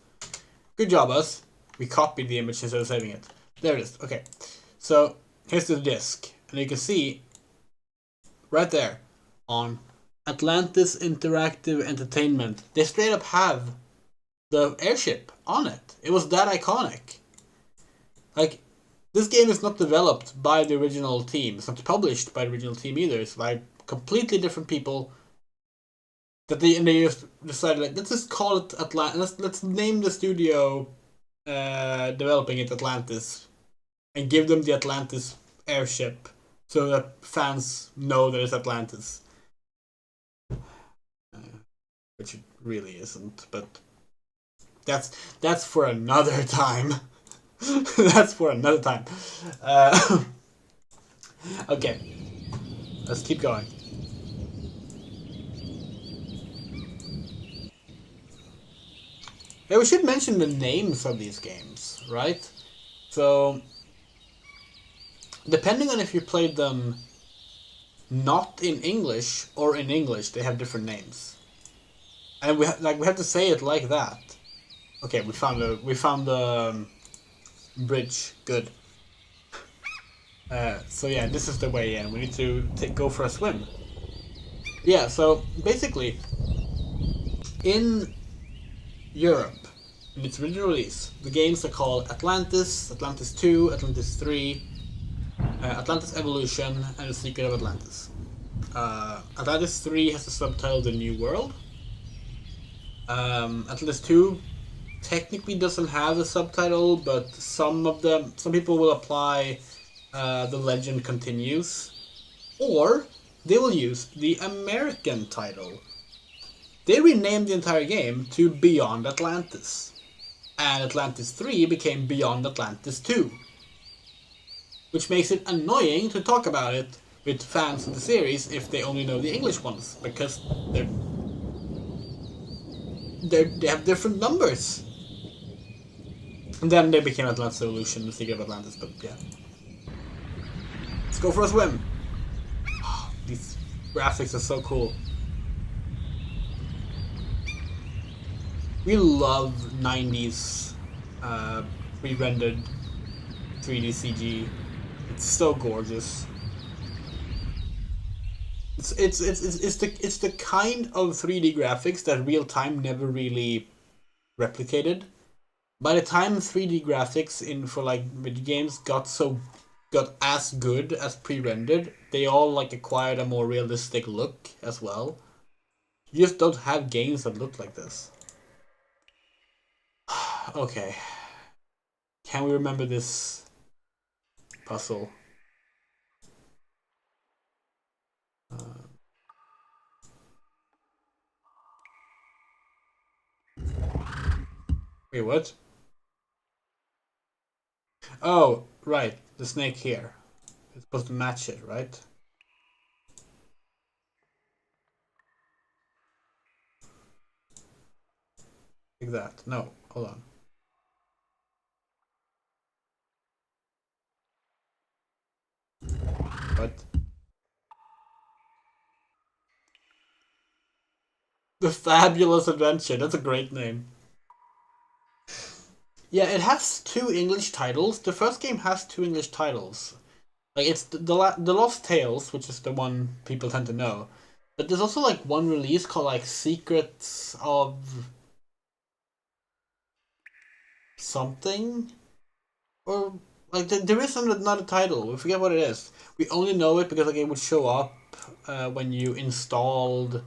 Good job, us. We copied the image instead of saving it. There it is. Okay. So, here's the disc. And you can see, right there, on Atlantis Interactive Entertainment, they straight up have the airship on it. It was that iconic. Like, this game is not developed by the original team. It's not published by the original team either. It's by completely different people. That they just decided, like, let's just call it Atlantis. Let's name the studio developing it Atlantis, and give them the Atlantis airship so that fans know that it's Atlantis. Which it really isn't, but that's for another time. That's for another time. Okay, let's keep going. Yeah, we should mention the names of these games, right? So, depending on if you played them not in English or in English, they have different names, and we have to say it like that. Okay, we found the bridge. Good. So yeah, this is the way in. We need to go for a swim. Yeah. So basically, in Europe, in its original release, the games are called Atlantis, Atlantis 2, Atlantis 3, Atlantis Evolution, and The Secret of Atlantis. Atlantis 3 has the subtitle The New World. Atlantis 2 technically doesn't have a subtitle, but some people will apply The Legend Continues, or they will use the American title. They renamed the entire game to Beyond Atlantis, and Atlantis 3 became Beyond Atlantis 2, which makes it annoying to talk about it with fans of the series if they only know the English ones, because they have different numbers. And then they became Atlantis Evolution, The Secret of Atlantis, but yeah. Let's go for a swim! Oh, these graphics are so cool. We love 90s pre-rendered 3D CG. It's so gorgeous. It's the kind of 3D graphics that real time never really replicated. By the time 3D graphics for video games got as good as pre-rendered, they all acquired a more realistic look as well. You just don't have games that look like this. Okay. Can we remember this puzzle? Wait, what? Oh, right. The snake here. It's supposed to match it, right? Like that. No, hold on. What? The Fabulous Adventure. That's a great name. Yeah, it has 2 English titles. The first game has 2 English titles. It's the Lost Tales, which is the one people tend to know. But there's also one release called Secrets of something, or there is another title. We forget what it is. We only know it because it would show up when you installed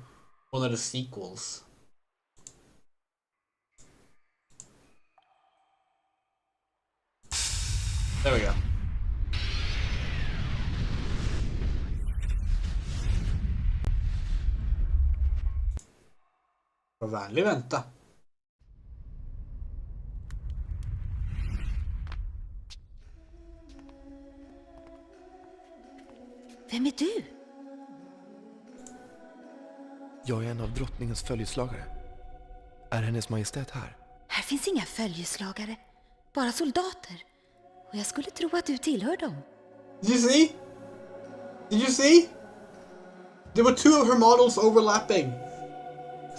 one of the sequels. There we go. Var vänlig vänta. Vem är du? Jag är en av drottningens följeslagare. Är hennes majestät här? finns inga följeslagare, bara soldater. Och jag skulle tro att du tillhör dem. Did you see? Did you see? There were two of her models overlapping.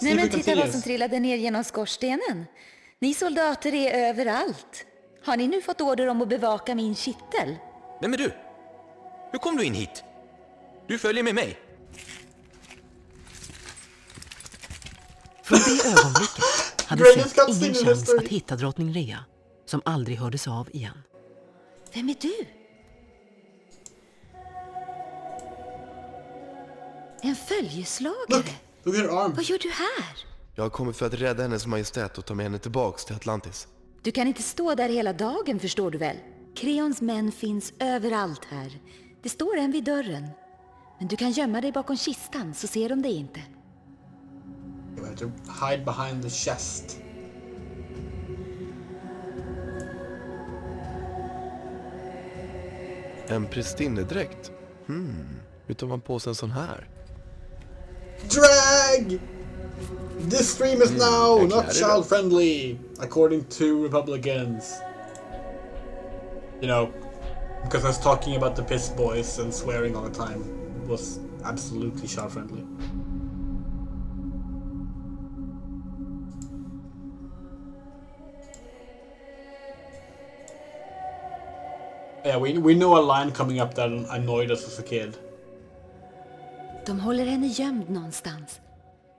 Nej, men titta vad som trillade ner genom skorstenen. Ni soldater är överallt. Har ni nu fått order om att bevaka min kittel? Vem är du? Hur kom du in hit? Du följer med mig. Från det ögonblicket hade Seth ingen chans att hitta drottning Rhea, som aldrig hördes av igen. Vem är du? En följeslagare? Look at her arm. Vad gör du här? Jag har kommit för att rädda hennes majestät och ta med henne tillbaks till Atlantis. Du kan inte stå där hela dagen, förstår du väl? Creons män finns överallt här. Det står en vid dörren. Men du kan gömma dig bakom kistan, så ser de dig inte. You have to hide behind the chest. En prästinnedräkt? Hur tar man på sig en sån här? Drag! This stream is now not child friendly, according to Republicans. You know, because us talking about the piss boys and swearing all the time was absolutely child friendly. Yeah, we know a line coming up that annoyed us as a kid. De håller henne gömd någonstans.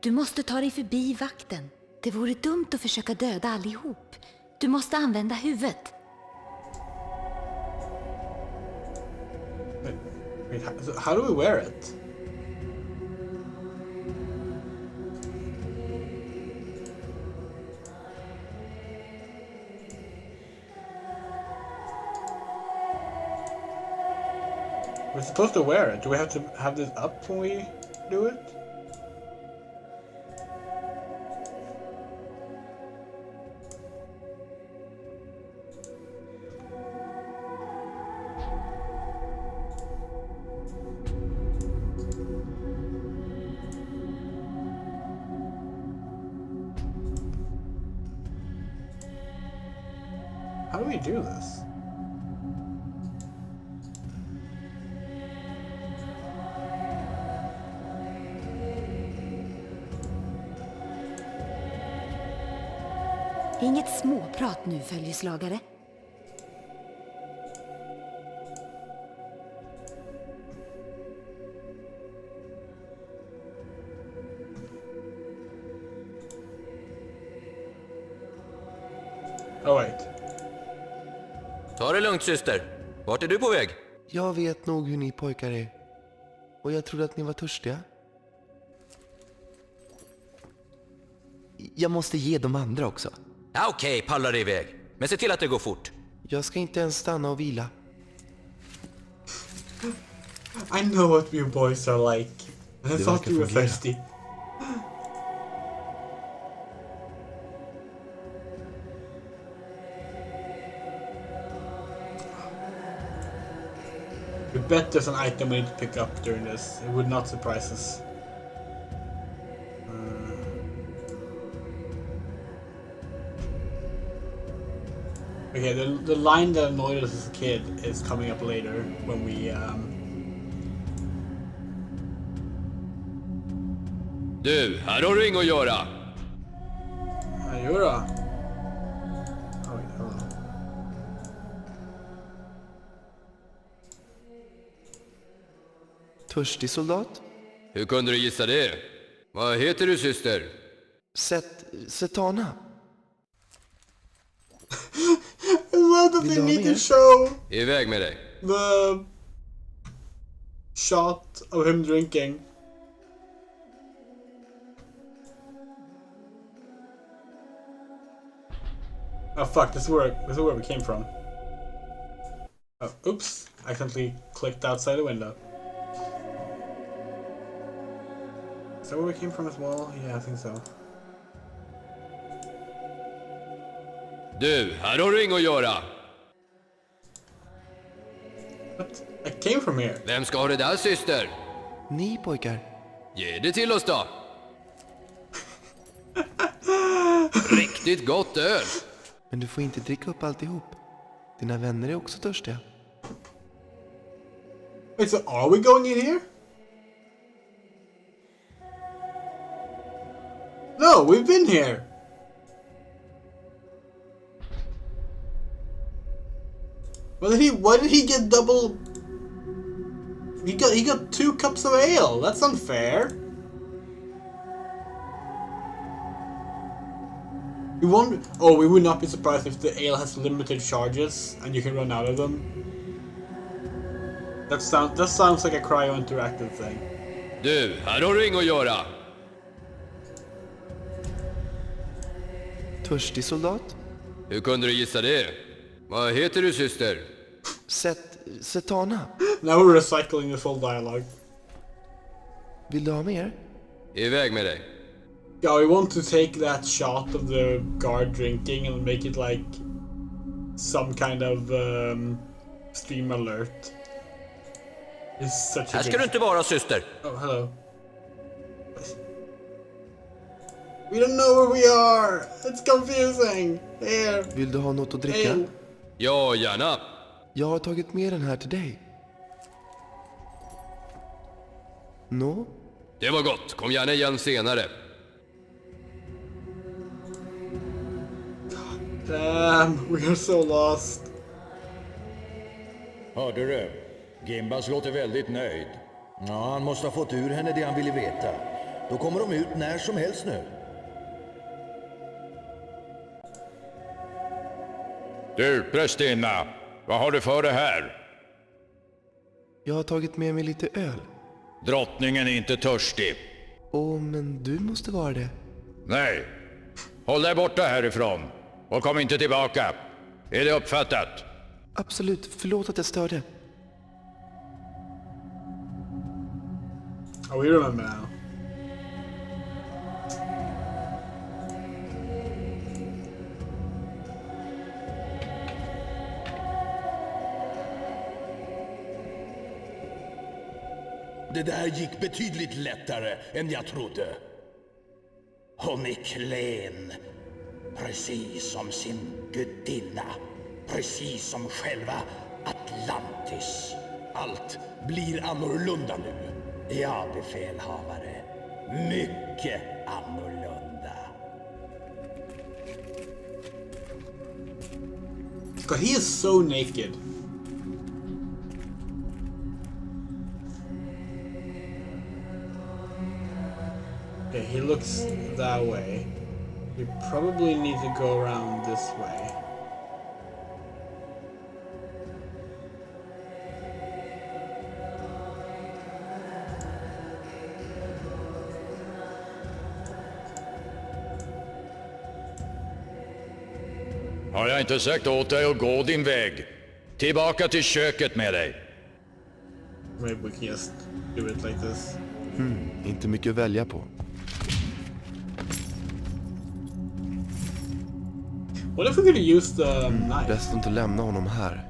Du måste ta dig förbi vakten. Det vore dumt att försöka döda allihop. Du måste använda huvudet. Wait, how do we wear it? We're supposed to wear it. Do we have to have this up when we do it? How do we do this? Inget småprat nu, följeslagare. Oh wait. Ta det lugnt, syster. Vart är du på väg? Jag vet nog hur ni pojkar är. Och jag trodde att ni var törstiga. Jag måste ge de andra också. Ja, okej, pallar dig iväg. Men se till att det går fort. Jag ska inte ens stanna och vila. I know what you boys are like. I thought you were thirsty. We bet there's an item we need to pick up during this. It would not surprise us. Okay, the line that annoyed us as a kid is coming up later when we Du, här har du inget att göra. Jodå. Törstig soldat? Hur kunde du gissa det? Vad heter du, syster? Setana. I love that they need to show Iväg med dig. the shot of him drinking. Oh fuck, this is where we came from. Oh, oops, I accidentally clicked outside the window. Is that where we came from as well? Yeah, I think so. Du, här har du inget att göra. What? I came from here. Vem ska ha det där, syster? Ni pojkar. Ge det till oss då. Riktigt gott öl. Men du får inte dricka upp alltihop. Dina vänner är också törstiga. Wait, so are we going in here? No, we've been here. Why did he get double? He got 2 cups of ale. That's unfair. We would not be surprised if the ale has limited charges and you can run out of them. That sounds like a Cryo Interactive thing. Du, här har du inget att göra. Törstig soldat? Hur kunde du gissa det? Vad heter du, syster? Setana. Now we're recycling the full dialogue. Vill du ha mer? Iväg med dig. Yeah, we want to take that shot of the guard drinking and make it like some kind of stream alert. It's such a Här ska du inte vara, syster. Oh, hello. We don't know where we are. It's confusing. Here. Vill du ha något att dricka? Ale. Ja, gärna. Jag har tagit med den här till dig. Nå? Det var gott. Kom gärna igen senare. Damn, we are so lost. Hörde du? Gimbas låter väldigt nöjd. Ja, han måste ha fått ur henne det han ville veta. Då kommer de ut när som helst nu. Du, prästinna, vad har du för det här? Jag har tagit med mig lite öl. Drottningen är inte törstig. Men du måste vara det. Nej, håll dig borta härifrån och kom inte tillbaka. Är det uppfattat? Absolut, förlåt att jag störde. Oh, we remember now. Det där gick betydligt lättare än jag trodde. Hon är klen, precis som sin gudinna, precis som själva Atlantis. Allt blir annorlunda nu. Ja, befälhavare. Mycket annorlunda. God, he is so naked. Okay, he looks that way. We probably need to go around this way. Har jag inte sagt åt dig att gå din väg? Tillbaka till köket med dig. Maybe we can just do it like this. Inte mycket att välja på. What if we could use the knife? Bäst inte lämna honom här.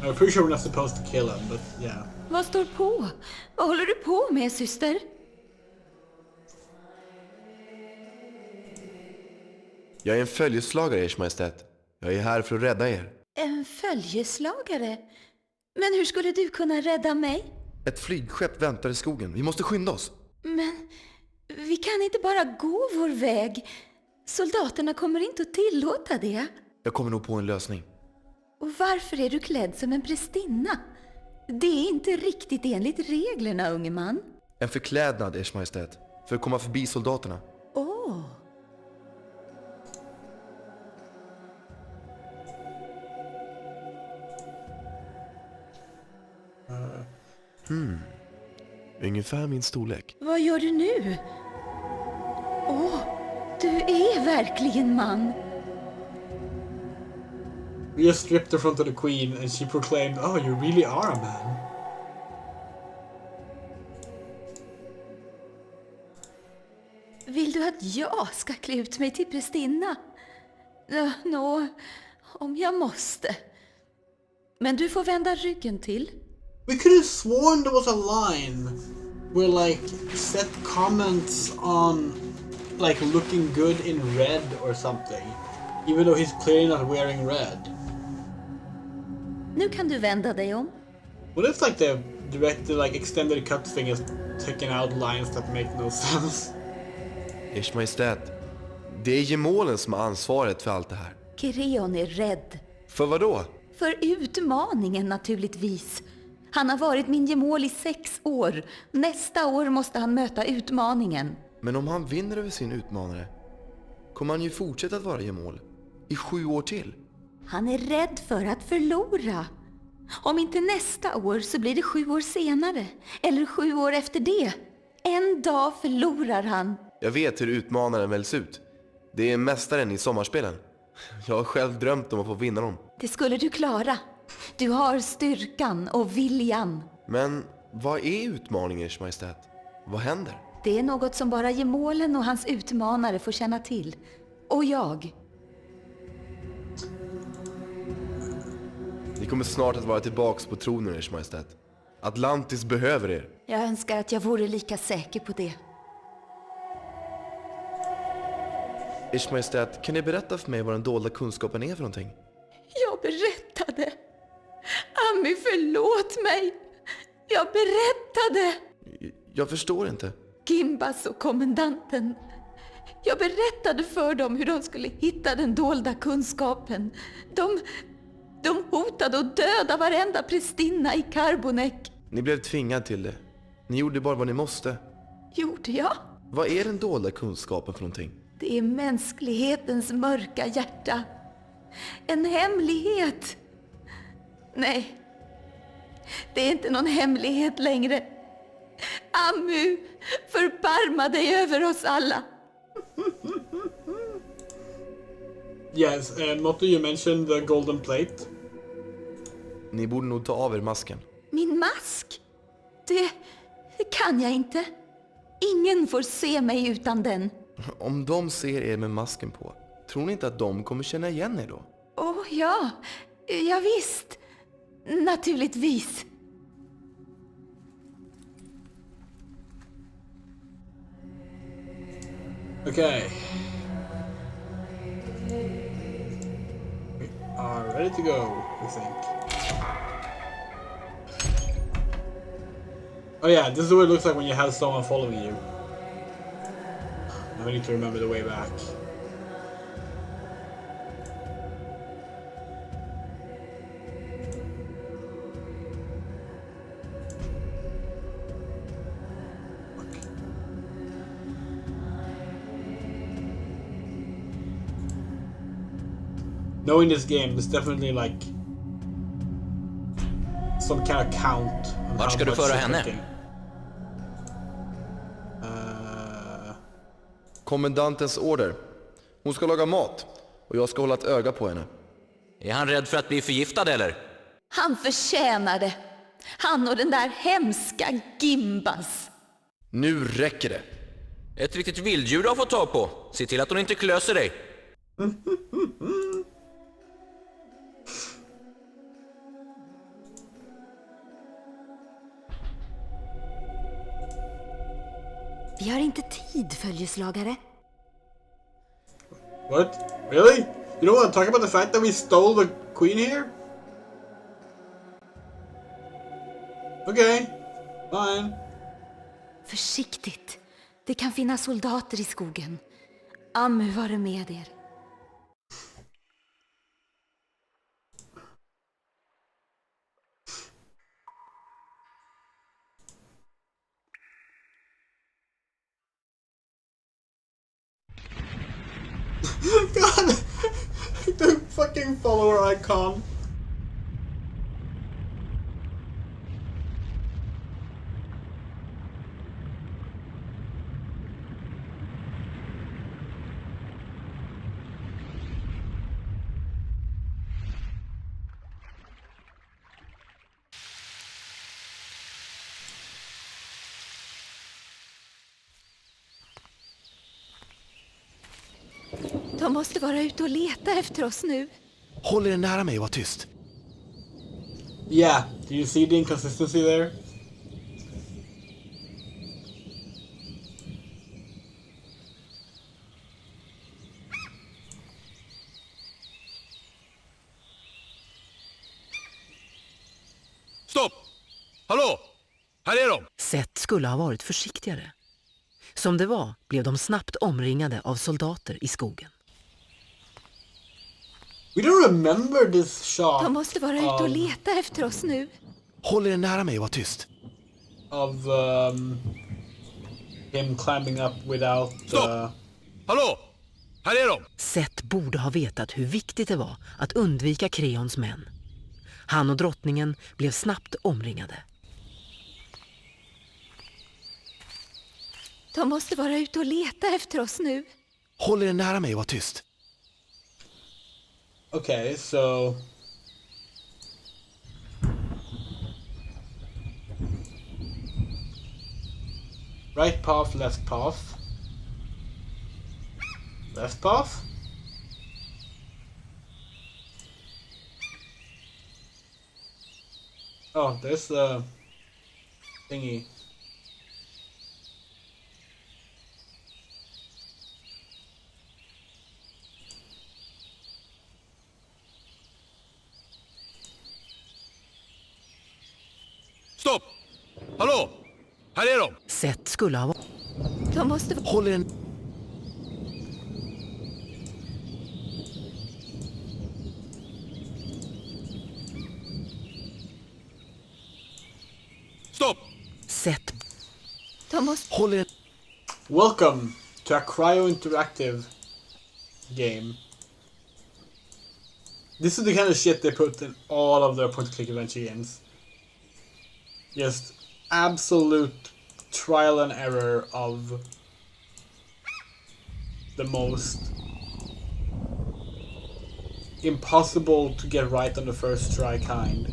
I'm pretty sure we're not supposed to kill him, but yeah. Vad står på? Vad håller du på med, syster? Jag är en följeslagare, Ers Majestät. Jag är här för att rädda er. En följeslagare? Men hur skulle du kunna rädda mig? Ett flygskepp väntar i skogen. Vi måste skynda oss. Men vi kan inte bara gå vår väg. Soldaterna kommer inte att tillåta det. Jag kommer nog på en lösning. Och varför är du klädd som en prästinna? Det är inte riktigt enligt reglerna, unge man. En förklädnad, Ers Majestät. För att komma förbi soldaterna. Åh. Ungefär min storlek. Vad gör du nu? Du är verkligen man. We just stripped her in front of the queen and she proclaimed, "Oh, you really are a man." Vill du att jag ska klä ut mig till prästinna? Nå, om jag måste. Men du får vända ryggen till. We could have sworn there was a line where like set comments on like looking good in red or something, even though he's clearly not wearing red. Nu kan du vända dig om. What if like the like extended cut thing is taking out lines that make no sense? Ers Majestät, det är gemålen som har ansvaret för allt det här. Cryon är rädd. För vad då? För utmaningen naturligtvis. Han har varit min gemål i 6 år. Nästa år måste han möta utmaningen. Men om han vinner över sin utmanare kommer han ju fortsätta att vara gemål i 7 år till. Han är rädd för att förlora. Om inte nästa år så blir det 7 år senare. Eller 7 år efter det. En dag förlorar han. Jag vet hur utmanaren väljs ut. Det är mästaren i sommarspelen. Jag har själv drömt om att få vinna dem. Det skulle du klara. Du har styrkan och viljan. Men vad är utmaningen, Ers Majestät? Vad händer? Det är något som bara gemålen och hans utmanare får känna till. Och jag. Ni kommer snart att vara tillbaks på tronen, Ers Majestät. Atlantis behöver er. Jag önskar att jag vore lika säker på det. Ers Majestät, kan ni berätta för mig vad den dolda kunskapen är för någonting? Jag berättade. Ami, förlåt mig. Jag berättade. Jag förstår inte. Gimbas och kommendanten. Jag berättade för dem hur de skulle hitta den dolda kunskapen. De hotade att döda varenda prästinna i Carbonek. Ni blev tvingad till det. Ni gjorde bara vad ni måste. Gjorde jag? Vad är den dolda kunskapen för någonting? Det är mänsklighetens mörka hjärta. En hemlighet. Nej, det är inte någon hemlighet längre. Amu, förbarma dig över oss alla. Yes, Motto, you mentioned the golden plate. Ni borde nog ta av er masken. Min mask? Det kan jag inte. Ingen får se mig utan den. Om de ser er med masken på, tror ni inte att de kommer känna igen er då? Ja, visst. Naturligtvis. Okay. We are ready to go, I think. Oh yeah, this is what it looks like when you have someone following you. Now I need to remember the way back. Knowing this game, there's definitely like some kind of count. Vart ska du föra henne? Kommendantens order. Hon ska laga mat och jag ska hålla ett öga på henne. Är han rädd för att bli förgiftad eller? Han förtjänar det. Han och den där hemska Gimbas. Nu räcker det. Ett riktigt vilddjur har fått tag på. Se till att hon inte klöser dig. Vi har inte tid, följeslagare. What? Really? You don't want to talk about the fact that we stole the queen here? Okay, fine. Försiktigt. Det kan finnas soldater i skogen. Amu, var det med er? God! The fucking follower icon. De måste vara ute och leta efter oss nu. Håll er nära mig och var tyst. Yeah, do you see the inconsistency there? Hallå! Här är de! Seth skulle ha varit försiktigare. Som det var blev de snabbt omringade av soldater i skogen. We don't remember this shot. De måste vara ute och leta efter oss nu. Håll er nära mig och var tyst. Of him climbing up without... Stopp! Hallå! Här är de! Seth borde ha vetat hur viktigt det var att undvika Creons män. Han och drottningen blev snabbt omringade. De måste vara ute och leta efter oss nu. Håll er nära mig och var tyst. Okay, so... Right path, left path. Left path? Oh, there's the thingy. Stopp! Hallå! Här är de! Seth skulle ha... De måste... Håll er... Stopp! Seth... De måste... Håll er... Welcome to a Cryo Interactive game. This is the kind of shit they put in all of their point-and-click adventure games. Just absolute trial and error of the most impossible to get right on the first try kind.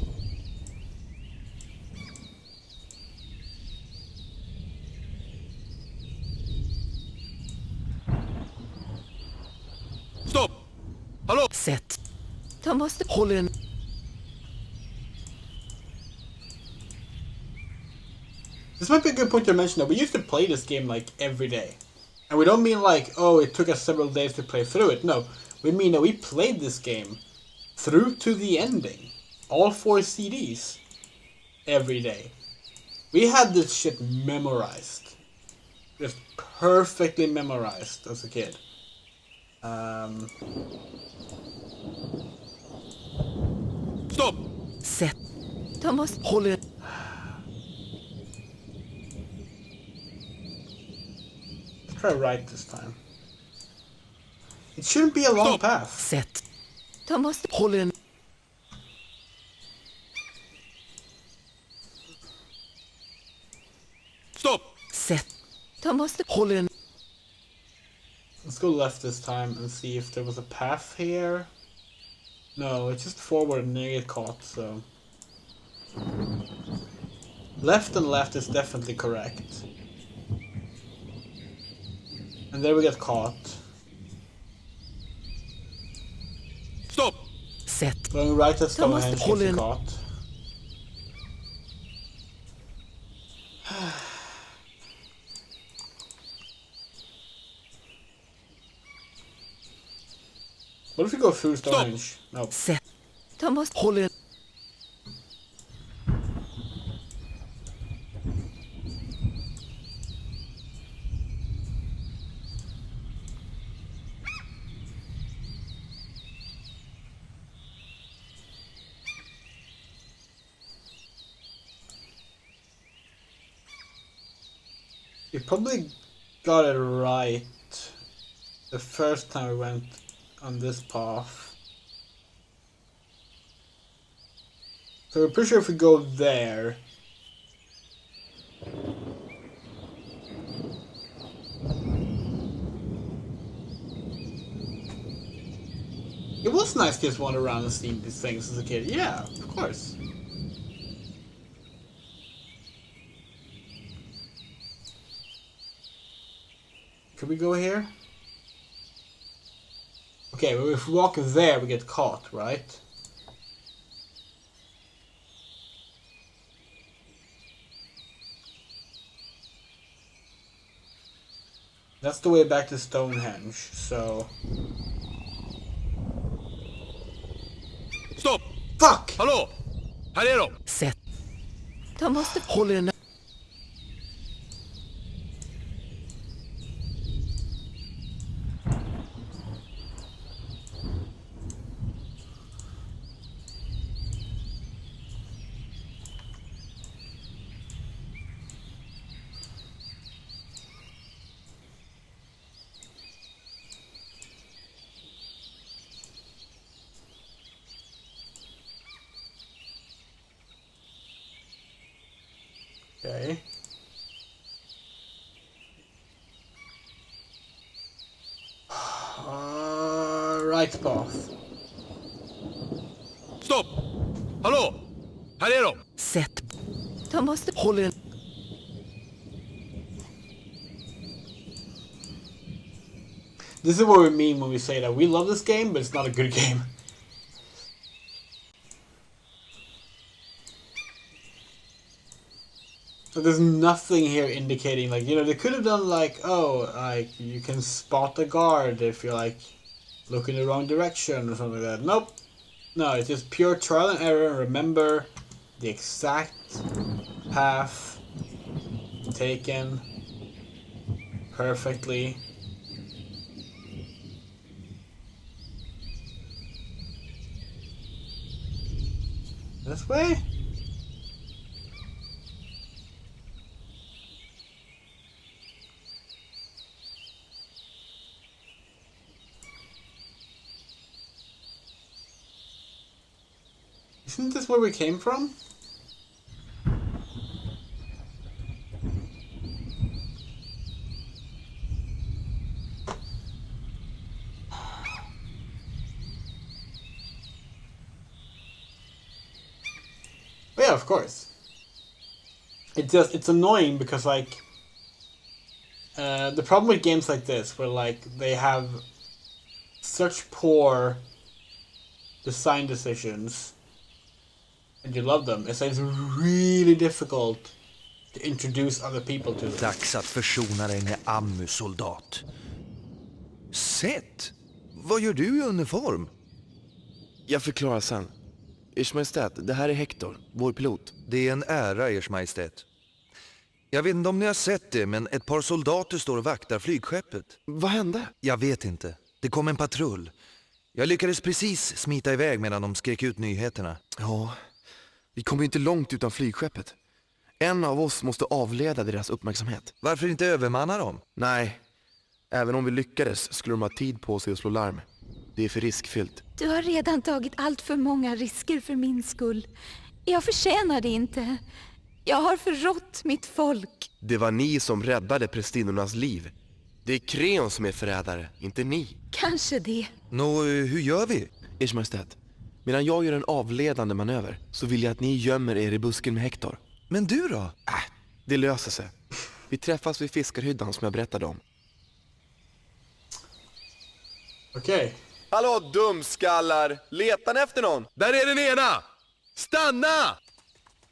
Stopp! Hallå! Seth... De måste... Håll er... This might be a good point to mention that we used to play this game like every day. And we don't mean like, oh, it took us several days to play through it. No, we mean that we played this game through to the ending. All 4 CDs. Every day. We had this shit memorized. Just perfectly memorized as a kid. Stopp! Seth... De måste... Håll er... Try right this time. It shouldn't be a long path. Seth... De måste... Håll er... Stopp! Seth... De måste... Håll er... Let's go left this time and see if there was a path here. No, it's just forward and you get caught, so... Left and left is definitely correct. And there we get caught. Stopp! Seth... Going right at Stonehenge Håll gets in. caught. What if we go through Stonehenge? No. Seth... De måste... Håll er... We probably got it right the first time we went on this path. So we're pretty sure if we go there... It was nice to just wander around and see these things as a kid. Yeah, of course. Can we go here? Okay, well if we walk there we get caught, right? That's the way back to Stonehenge, so... Stopp! Fuck! Hallå! Här är de! Seth... De måste... Håll er Okay. Right path. Stopp! Hallå! Här är de! Sätt. De måste... Håll er... This is what we mean when we say that we love this game, but it's not a good game. So there's nothing here indicating, like, you know, they could have done like, oh, like, you can spot a guard if you're like, look in the wrong direction or something like that. Nope. No, it's just pure trial and error. Remember the exact path taken perfectly. This way? Isn't this where we came from? Yeah, of course. It's annoying because like the problem with games like this where like they have such poor design decisions and you love them, it's really difficult to introduce other people to them. Dags att försona dig med Ammu-soldat. Sett? Vad gör du i uniform? Jag förklarar sen. Ers Majestät, det här är Hector, vår pilot. Det är en ära, Ers Majestät. Jag vet inte om ni har sett det, men ett par soldater står och vaktar flygskeppet. Vad hände? Jag vet inte. Det kom en patrull. Jag lyckades precis smita iväg medan de skrek ut nyheterna. Ja, vi kommer inte långt utan flygskeppet. En av oss måste avleda deras uppmärksamhet. Varför inte övermanna dem? Nej, även om vi lyckades skulle de ha tid på sig att slå larm. Det är för riskfyllt. Du har redan tagit allt för många risker för min skull. Jag förtjänar det inte. Jag har förrått mitt folk. Det var ni som räddade prästinnornas liv. Det är Creon som är förrädare, inte ni. Kanske det. Nå, hur gör vi? Ers Majestät, medan jag gör en avledande manöver så vill jag att ni gömmer er i busken med Hector. Men du då? Det löser sig. Vi träffas vid fiskarhyddan som jag berättade om. Okej. Hallå dumskallar! Letar ni efter någon? Där är den ena! Stanna!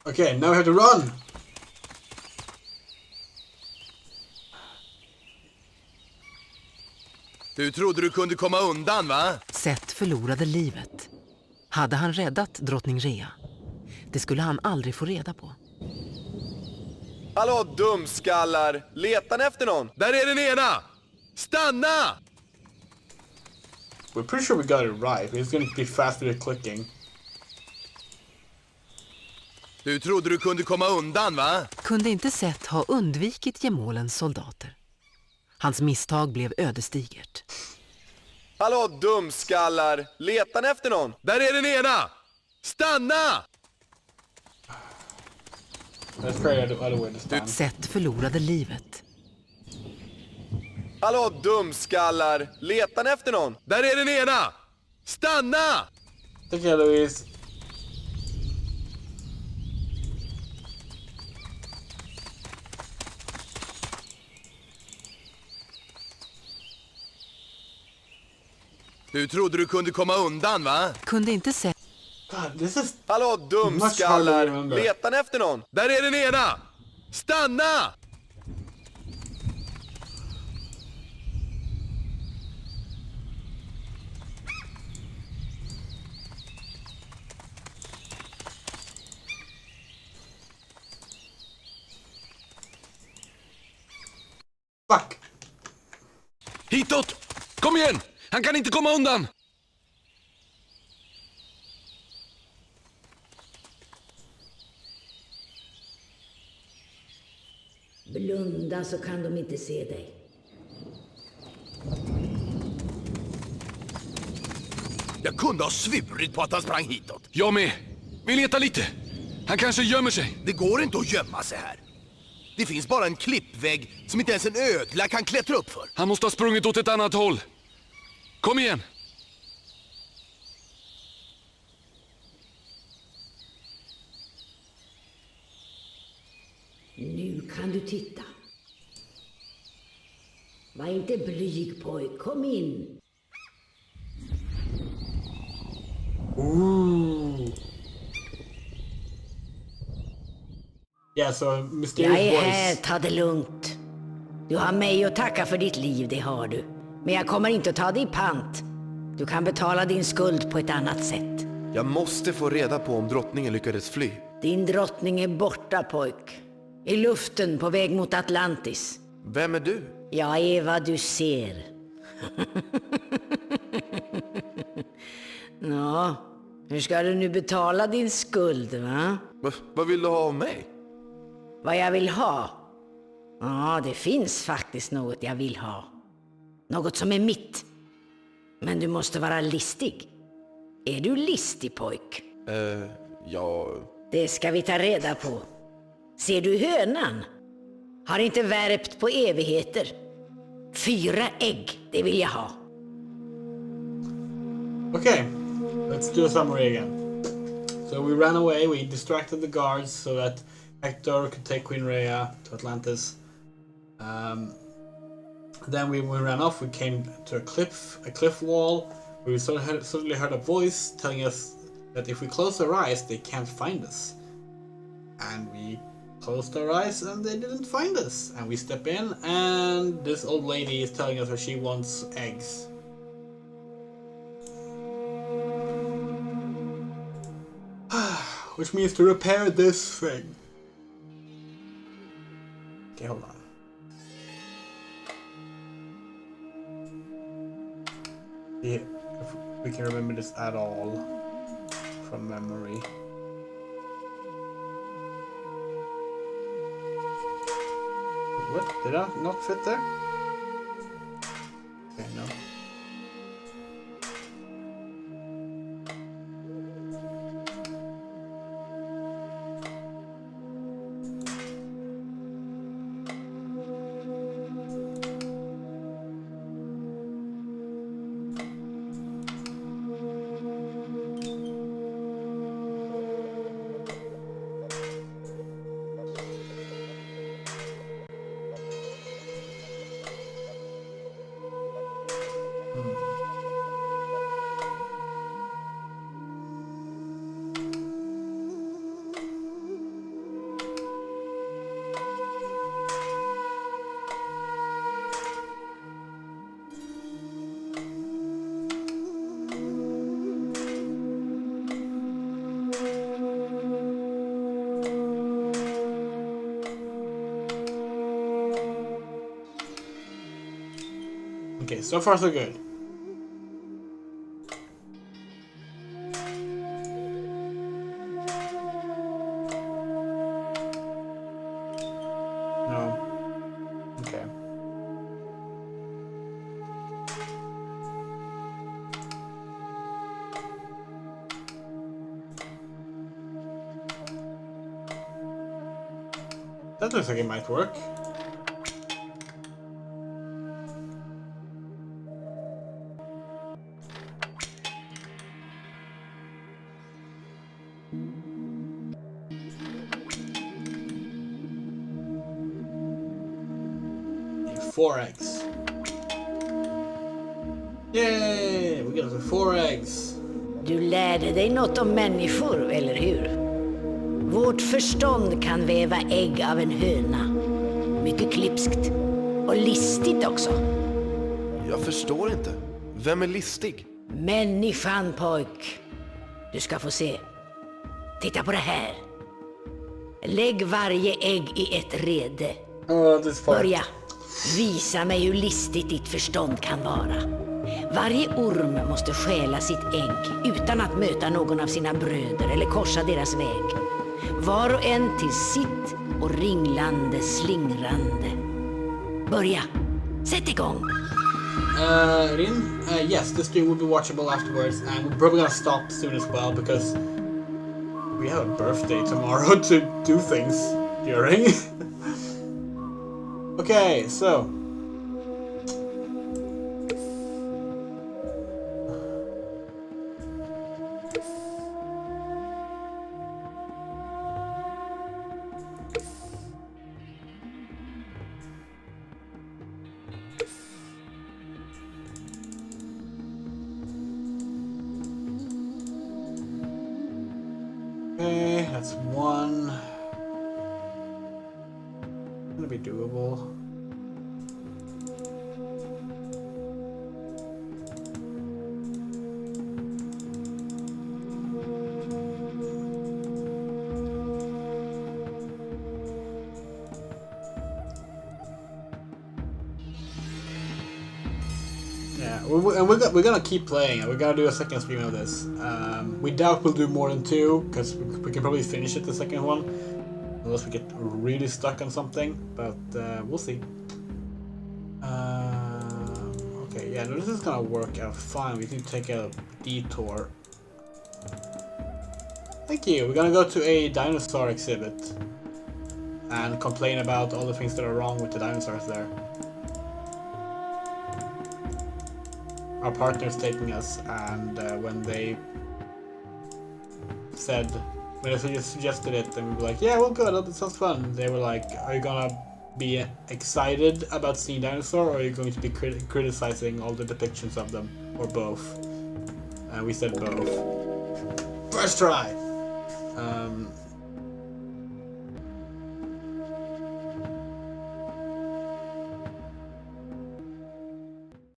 Okay, now we have to run! Du trodde du kunde komma undan, va? Seth förlorade livet. Hade han räddat drottning Rea? Det skulle han aldrig få reda på. Hallå dumskallar! Letar ni efter någon? Där är den ena! Stanna! We're pretty sure we got it right. It's going to be faster at clicking. Du trodde du kunde komma undan, va? Kunde inte Seth ha undvikit gemålens soldater? Hans misstag blev ödesdigert. Hallå dumskallar! Letar ni efter någon? Där är den ena! Stanna! Let's try other way to stand. Seth förlorade livet. Hallå dumskallar! Letar ni efter någon? Där är den ena! Stanna! Take care, Louise. Du trodde du kunde komma undan, va? Kunde inte Seth... God, this is... Hallå dumskallar! Letar ni efter någon? Där är den ena! Stanna! Fuck! Hitåt! Kom igen! Han kan inte komma undan! Blunda så kan de inte se dig. Jag kunde ha svurit på att han sprang hitåt. Jag med. Vi letar lite. Han kanske gömmer sig. Det går inte att gömma sig här. Det finns bara en klippvägg som inte ens en ödla kan klättra upp för. Han måste ha sprungit åt ett annat håll. Kom igen. Nu kan du titta. Var inte blyg pojk, kom in. Ooh. Yeah, so mysterious Jag är voice. här, ta det lugnt. Du har mig att tacka för ditt liv, det har du. Men jag kommer inte att ta dig i pant. Du kan betala din skuld på ett annat sätt. Jag måste få reda på om drottningen lyckades fly. Din drottning är borta, pojk. I luften på väg mot Atlantis. Vem är du? Jag är vad du ser. Nå, hur ska du nu betala din skuld, va? Vad vill du ha av mig? Vad jag vill ha? Ja, det finns faktiskt något jag vill ha. Något som är mitt. Men du måste vara listig. Är du listig, pojk? Ja... Det ska vi ta reda på. Ser du hönan? Har inte värpt på evigheter. 4 ägg, det vill jag ha. Okay, let's do a summary again. So we ran away, we distracted the guards so that Hector could take Queen Rhea to Atlantis. Then we ran off, we came to a cliff wall. We suddenly heard a voice telling us that if we close our eyes, they can't find us. And we closed our eyes and they didn't find us. And we step in and this old lady is telling us that she wants eggs. Which means to repair this thing. Okay, hold on. Yeah, if we can remember this at all from memory. What? Did I not fit there? Okay, no. Okay, so far so good. No. Okay. That looks like it might work. Four eggs. Yay! We got 4 eggs. Du lärde dig något om människor, eller hur? Vårt förstånd kan väva ägg av en höna. Mycket klipskt. Och listigt också. Jag förstår inte. Vem är listig? Människan, pojk. Du ska få se. Titta på det här. Lägg varje ägg i ett rede. Börja. Visa mig hur listigt ditt förstånd kan vara. Varje orm måste stjäla sitt ägg utan att möta någon av sina bröder eller korsa deras väg. Var och en till sitt och ringlande, slingrande. Börja. Sätt igång. Yes, the stream will be watchable afterwards, and we're probably gonna stop soon as well because we have a birthday tomorrow to do things during. Okay, so. Okay, that's one. Gonna be doable. Yeah, we're gonna keep playing it. We're gonna do a second stream of this. We doubt we'll do more than 2 because we can probably finish it the second one, unless we get really stuck on something. But we'll see. Okay, yeah, no, this is gonna work out fine. We can take a detour. Thank you. We're gonna go to a dinosaur exhibit and complain about all the things that are wrong with the dinosaurs there. Our partner's taking us, and when they suggested it, and we were like, yeah, we'll go, that sounds fun. They were like, are you gonna be excited about seeing dinosaur, or are you going to be criticizing all the depictions of them, or both? And we said both. First try!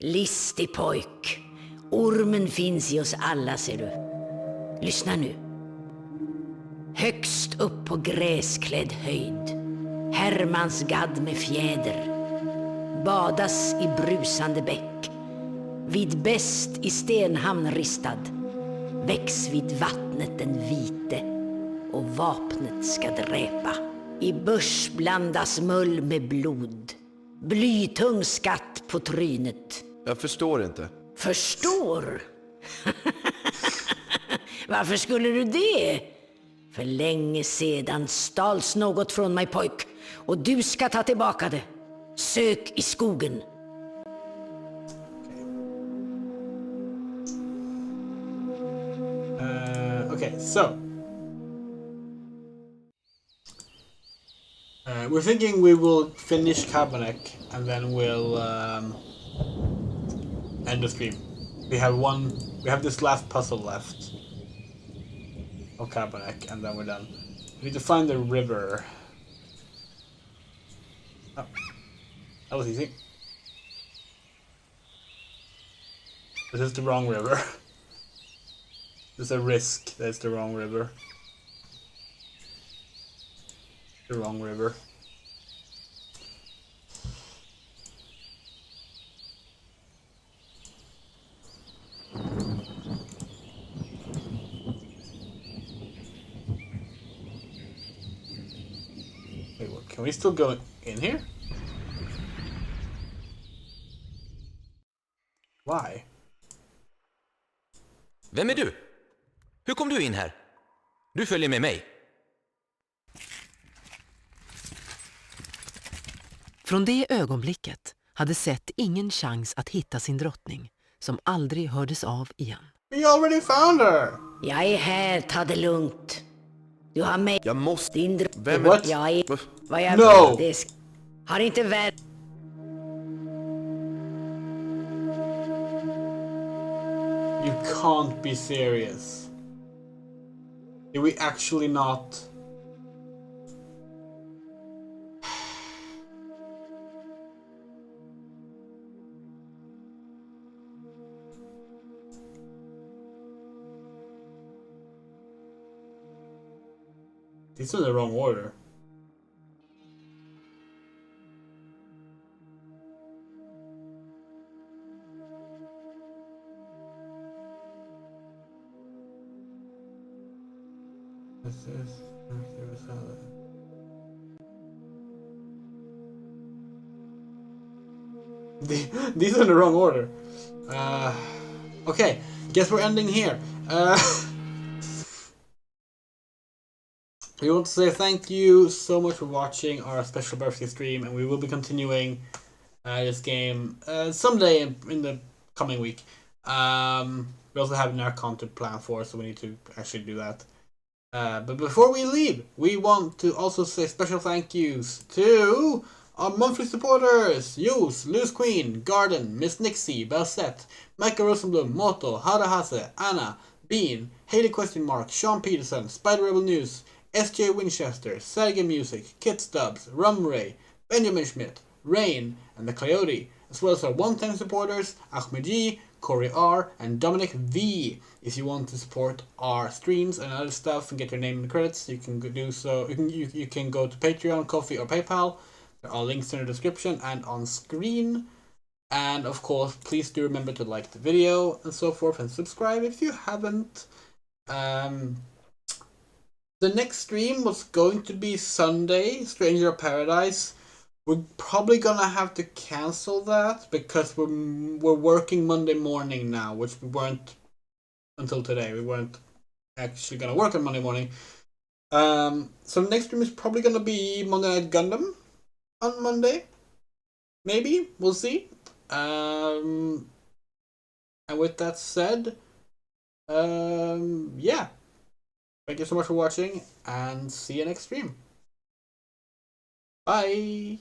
Listig pojk. Ormen finns i oss alla, ser du. Lyssna nu. Högst upp på gräsklädd höjd. Hermans gadd med fjäder. Badas i brusande bäck. Vid bäst i stenhamn ristad. Väx vid vattnet den vite. Och vapnet ska dräpa. I börs blandas mull med blod. Blytung skatt på trynet. Jag förstår inte. Förstår? Varför skulle du det? För länge sedan stals något från mig, pojk. Och du ska ta tillbaka det. Sök i skogen. Okay, so. We're thinking we will finish Cabernet and then we'll end the stream. We have this last puzzle left of Cabernet and then we're done. We need to find the river. Oh, that was easy. This is the wrong river. There's a risk that it's the wrong river. The wrong river. Wait, what? Can we still go in here? Why? Vem är du? Hur kom du in här? Du följer med mig. Från det ögonblicket hade Seth ingen chans att hitta sin drottning, som aldrig hördes av igen. We already found her! Jag är här, ta det lugnt. Du har mig. Jag måste... Din Vem är... Jag är... Vad jag No! Har inte väl... You can't be serious. Did we actually not... These are the wrong order. These are in the wrong order. Okay, guess we're ending here. We want to say thank you so much for watching our special birthday stream, and we will be continuing this game someday in the coming week. We also have our content plan for it, so we need to actually do that. But before we leave, we want to also say special thank yous to our monthly supporters: Yus, Loose Queen, Garden, Miss Nixie, Belsette, Michael Rosenblum, Moto, Harahase, Anna, Bean, Haley Question, Sean Peterson, Spider Rebel News, SJ Winchester, Sergey Music, Kit Stubbs, Rumray, Benjamin Schmidt, Rain, and the Coyote, as well as our one-time supporters Ahmed G, Corey R, and Dominic V. If you want to support our streams and other stuff and get your name in the credits, you can do so. You can go to Patreon, Ko-fi, or PayPal. There are links in the description and on screen. And of course, please do remember to like the video and so forth, and subscribe if you haven't. The next stream was going to be Sunday, Stranger of Paradise. We're probably gonna have to cancel that because we're working Monday morning now, which we weren't until today. We weren't actually gonna work on Monday morning. So the next stream is probably gonna be Monday Night Gundam on Monday. Maybe, we'll see. And with that said, yeah. Thank you so much for watching, and see you next stream. Bye!